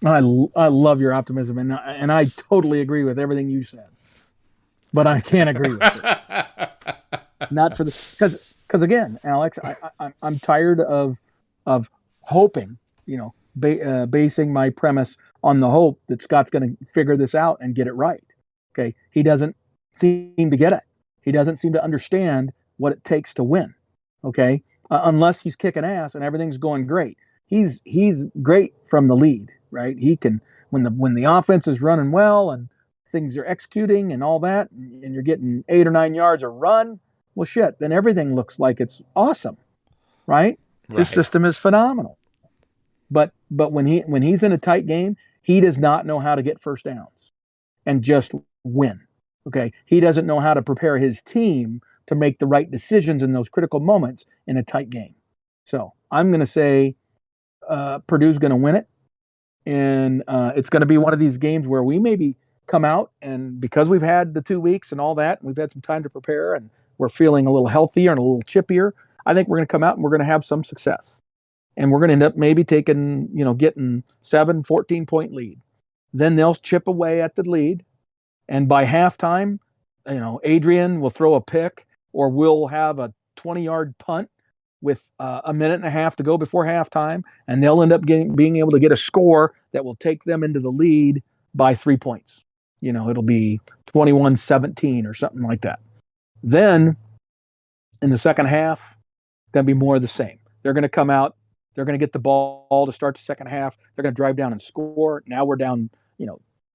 I love your optimism, and I totally agree with everything you said, but I can't agree with it. Not for the because again, Alex, I'm tired of hoping, basing my premise on the hope that Scott's going to figure this out and get it right. Okay, he doesn't seem to get it. He doesn't seem to understand what it takes to win. Okay, unless he's kicking ass and everything's going great. He's great from the lead, right? He can when the offense is running well and things are executing and all that, and you're getting 8 or 9 yards a run. Well, shit, then everything looks like it's awesome, right? His Right. system is phenomenal. But when he's in a tight game, he does not know how to get first downs and just win. Okay, he doesn't know how to prepare his team to make the right decisions in those critical moments in a tight game. So I'm going to say Purdue's going to win it, and it's going to be one of these games where we maybe come out, and because we've had the 2 weeks and all that, and we've had some time to prepare, and we're feeling a little healthier and a little chippier, I think we're going to come out and we're going to have some success. And we're going to end up maybe getting 7, 14 point lead. Then they'll chip away at the lead. And by halftime, Adrian will throw a pick, or we'll have a 20-yard punt with a minute and a half to go before halftime. And they'll end up being able to get a score that will take them into the lead by 3 points. It'll be 21-17 or something like that. Then in the second half, going to be more of the same. They're going to come out. They're going to get the ball to start the second half. They're going to drive down and score. Now we're down,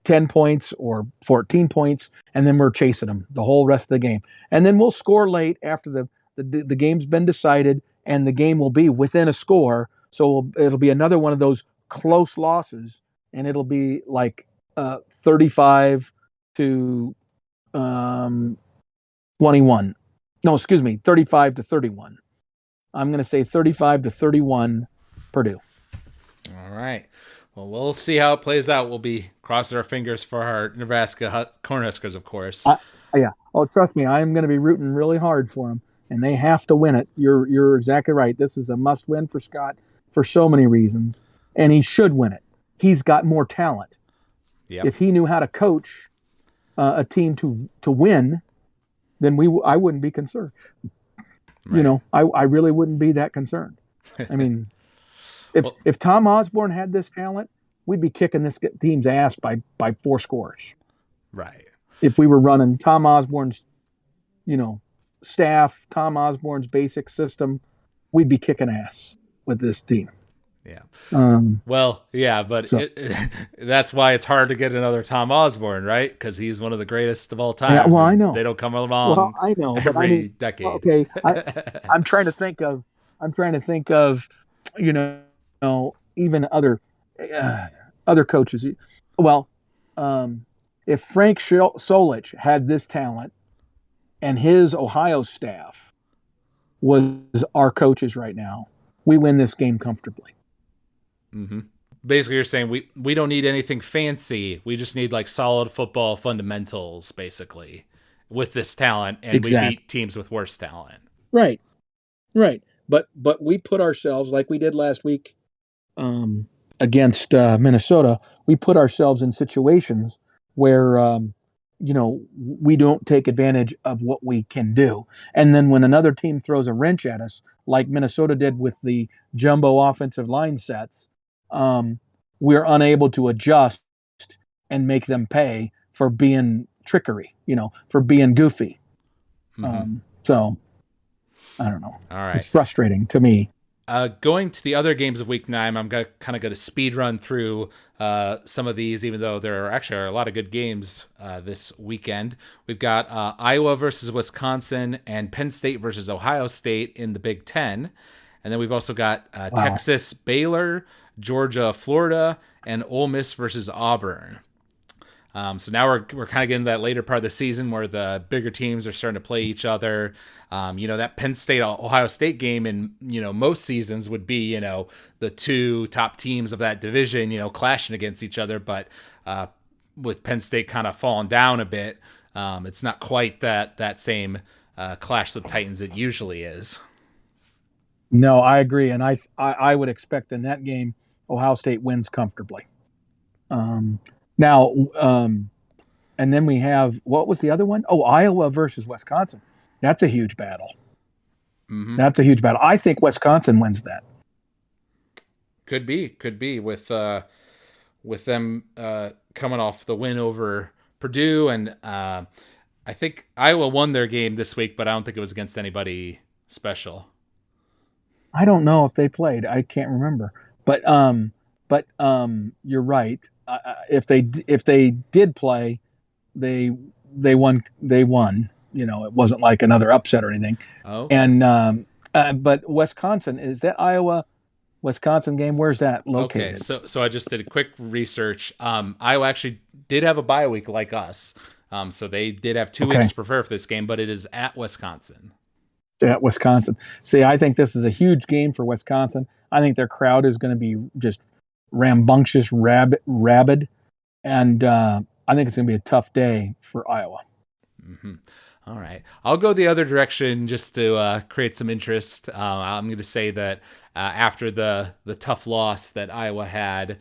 10 points or 14 points, and then we're chasing them the whole rest of the game. And then we'll score late after the game's been decided, and the game will be within a score. So it'll be another one of those close losses, and it'll be like 35 to 21. No, excuse me, 35 to 31. I'm going to say 35 to 31 Purdue. All right. Well, we'll see how it plays out. We'll be crossing our fingers for our Nebraska Cornhuskers, of course. Yeah. Oh, trust me, I'm going to be rooting really hard for them, and they have to win it. You're exactly right. This is a must-win for Scott for so many reasons, and he should win it. He's got more talent. Yep. If he knew how to coach a team to win, then I wouldn't be concerned. Right. I really wouldn't be that concerned. I mean, if Tom Osborne had this talent, we'd be kicking this team's ass by 4 scores. Right. If we were running Tom Osborne's, staff, Tom Osborne's basic system, we'd be kicking ass with this team. Yeah. Um, Well, yeah, but so that's why it's hard to get another Tom Osborne, right? Because he's one of the greatest of all yeah, time, well, I and know. they don't come Well, along I know, but I every mean, decade. okay, I'm trying to think of, I'm trying to think of, you even uh, other coaches. Well, um, if Frank Solich had this talent and his Ohio staff was our coaches right now, we win this game comfortably. hmm Basically, you're saying we don't need anything fancy. We just need like solid football fundamentals, basically, with this talent, and we Exactly. beat teams with worse talent. Right. Right. But we put ourselves like we did last week against Minnesota. We put ourselves in situations where we don't take advantage of what we can do, and then when another team throws a wrench at us, like Minnesota did with the jumbo offensive line sets, um, we're unable to adjust and make them pay for being trickery. For being goofy. hmm So I don't know. All It's right. frustrating to me. Going to the other games of Week 9, I'm gonna kind of going to speed run through some of these, even though there are actually a lot of good games this weekend. We've got Iowa versus Wisconsin and Penn State versus Ohio State in the Big Ten, and then we've also got Wow. Texas, Baylor, Georgia, Florida, and Ole Miss versus Auburn. So now we're kind of getting to that later part of the season where the bigger teams are starting to play each other. That Penn State Ohio State game in most seasons would be the two top teams of that division clashing against each other, but with Penn State kind of falling down a bit, it's not quite that same clash of the Titans it usually is. No, I agree, and I would expect in that game Ohio State wins comfortably. Um, now, and then we have what was the other one? Oh, Iowa versus Wisconsin. That's a huge battle. Mm-hmm. That's a huge battle. I think Wisconsin wins that. Could be with them coming off the win over Purdue, and I think Iowa won their game this week, but I don't think it was against anybody special. I don't know if they played. I can't remember. But you're right. If they did play, they they won. They won. It wasn't like another upset or anything. Oh, okay. And but Wisconsin, is that Iowa Wisconsin game? Where's that Okay, located? so I just did a quick research. Iowa actually did have a bye week like us, so they did have 2 weeks Okay, to prepare for this game, but it is at Wisconsin. at Wisconsin. See, I think this is a huge game for Wisconsin. I think their crowd is going to be just rambunctious, rabid, and I think it's going to be a tough day for Iowa. Mm-hmm. All right. I'll go the other direction just to create some interest. I'm going to say that after the tough loss that Iowa had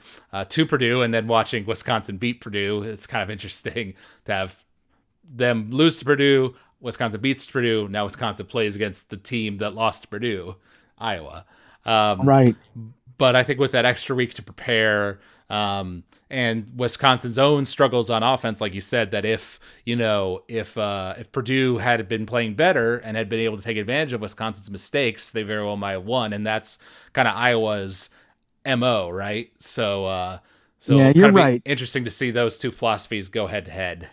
to Purdue and then watching Wisconsin beat Purdue, it's kind of interesting to have them lose to Purdue. Wisconsin beats Purdue. Now Wisconsin plays against the team that lost to Purdue, Iowa. Um, Right. but I think with that extra week to prepare, and Wisconsin's own struggles on offense, like you said, that if Purdue had been playing better and had been able to take advantage of Wisconsin's mistakes, they very well might have won, and that's kind of Iowa's mo, right? So Yeah, it'll you're kind of be right. interesting to see those two philosophies go head to head.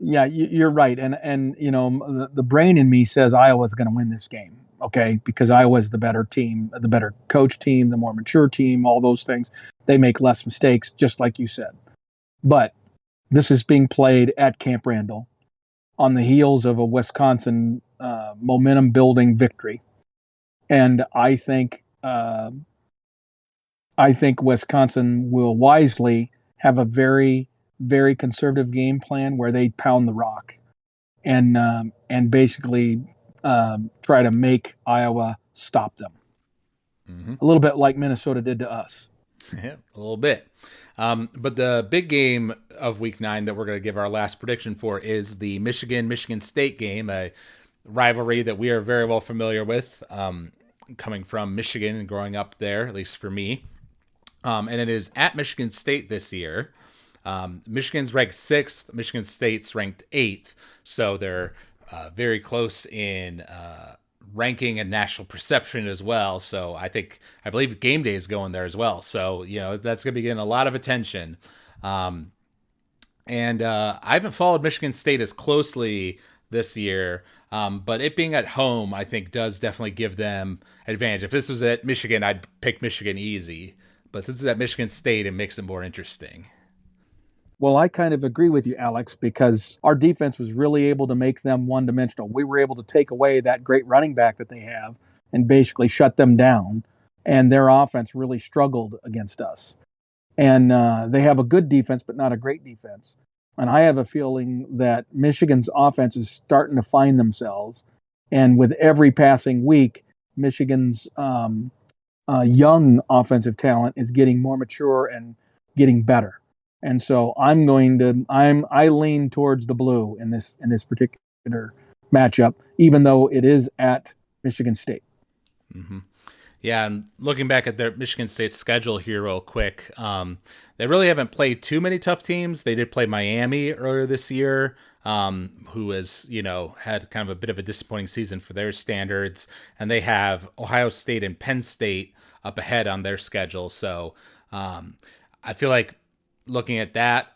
Yeah, you're right. And the brain in me says Iowa's going to win this game. Okay, because Iowa's the better team, the better coach team, the more mature team, all those things. They make less mistakes, just like you said. But this is being played at Camp Randall on the heels of a Wisconsin momentum building victory, and I think Wisconsin will wisely have a very very conservative game plan where they pound the rock and basically try to make Iowa stop them. Mm-hmm. A little bit like Minnesota did to us. Yeah, a little bit. But the big game of Week 9 that we're going to give our last prediction for is the Michigan State game, a rivalry that we are very well familiar with, coming from Michigan and growing up there, at least for me. And it is at Michigan State this year. Michigan's ranked 6th, Michigan State's ranked 8th, so they're very close in ranking and national perception as well. So I believe game day is going there as well. So, that's going to be getting a lot of attention. And I haven't followed Michigan State as closely this year, but it being at home, I think, does definitely give them advantage. If this was at Michigan, I'd pick Michigan easy. But since it's at Michigan State, it makes it more interesting. Well, I kind of agree with you, Alex, because our defense was really able to make them one-dimensional. We were able to take away that great running back that they have and basically shut them down, and their offense really struggled against us. And they have a good defense, but not a great defense. And I have a feeling that Michigan's offense is starting to find themselves. And with every passing week, Michigan's young offensive talent is getting more mature and getting better. And so I lean towards the blue in this particular matchup, even though it is at Michigan State. Mm-hmm. Yeah, and looking back at their Michigan State schedule here real quick, they really haven't played too many tough teams. They did play Miami earlier this year, who has, had kind of a bit of a disappointing season for their standards. And they have Ohio State and Penn State up ahead on their schedule. So I feel like looking at that,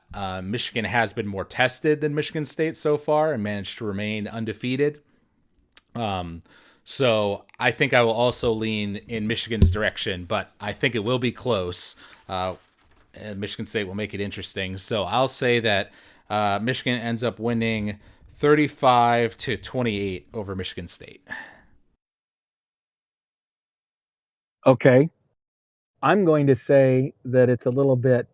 Michigan has been more tested than Michigan State so far and managed to remain undefeated. So I think I will also lean in Michigan's direction, but I think it will be close. And Michigan State will make it interesting. So I'll say that Michigan ends up winning 35-28 over Michigan State. Okay. I'm going to say that it's a little bit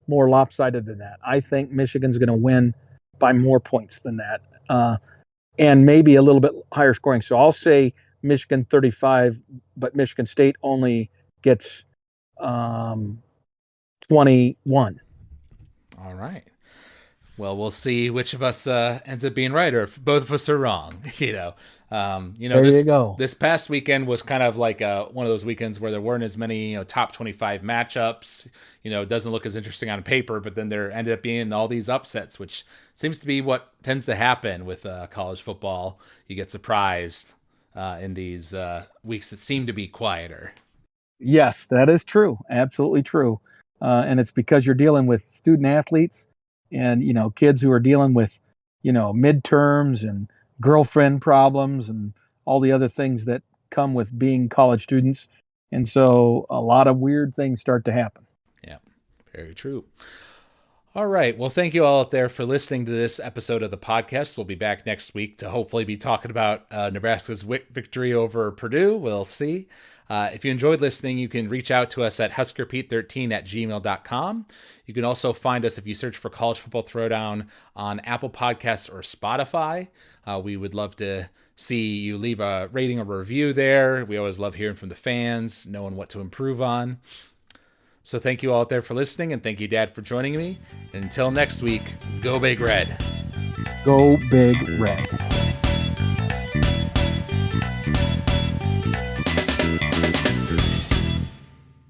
more lopsided than that. I think Michigan's going to win by more points than that. And maybe a little bit higher scoring. So I'll say Michigan 35, but Michigan State only gets 21. All right. Well, we'll see which of us ends up being right, or if both of us are wrong. There you go. This past weekend was kind of like one of those weekends where there weren't as many top 25 matchups. It doesn't look as interesting on paper, but then there ended up being all these upsets, which seems to be what tends to happen with college football. You get surprised in these weeks that seem to be quieter. Yes, that is true. Absolutely true. And it's because you're dealing with student athletes and, kids who are dealing with, midterms and girlfriend problems and all the other things that come with being college students. And so a lot of weird things start to happen. Yeah, very true. All right. Well, thank you all out there for listening to this episode of the podcast. We'll be back next week to hopefully be talking about Nebraska's victory over Purdue. We'll see. If you enjoyed listening, you can reach out to us at huskerpete13@gmail.com. You can also find us if you search for College Football Throwdown on Apple Podcasts or Spotify. We would love to see you leave a rating or review there. We always love hearing from the fans, knowing what to improve on. So thank you all out there for listening, and thank you, Dad, for joining me. And until next week, go Big Red. Go Big Red.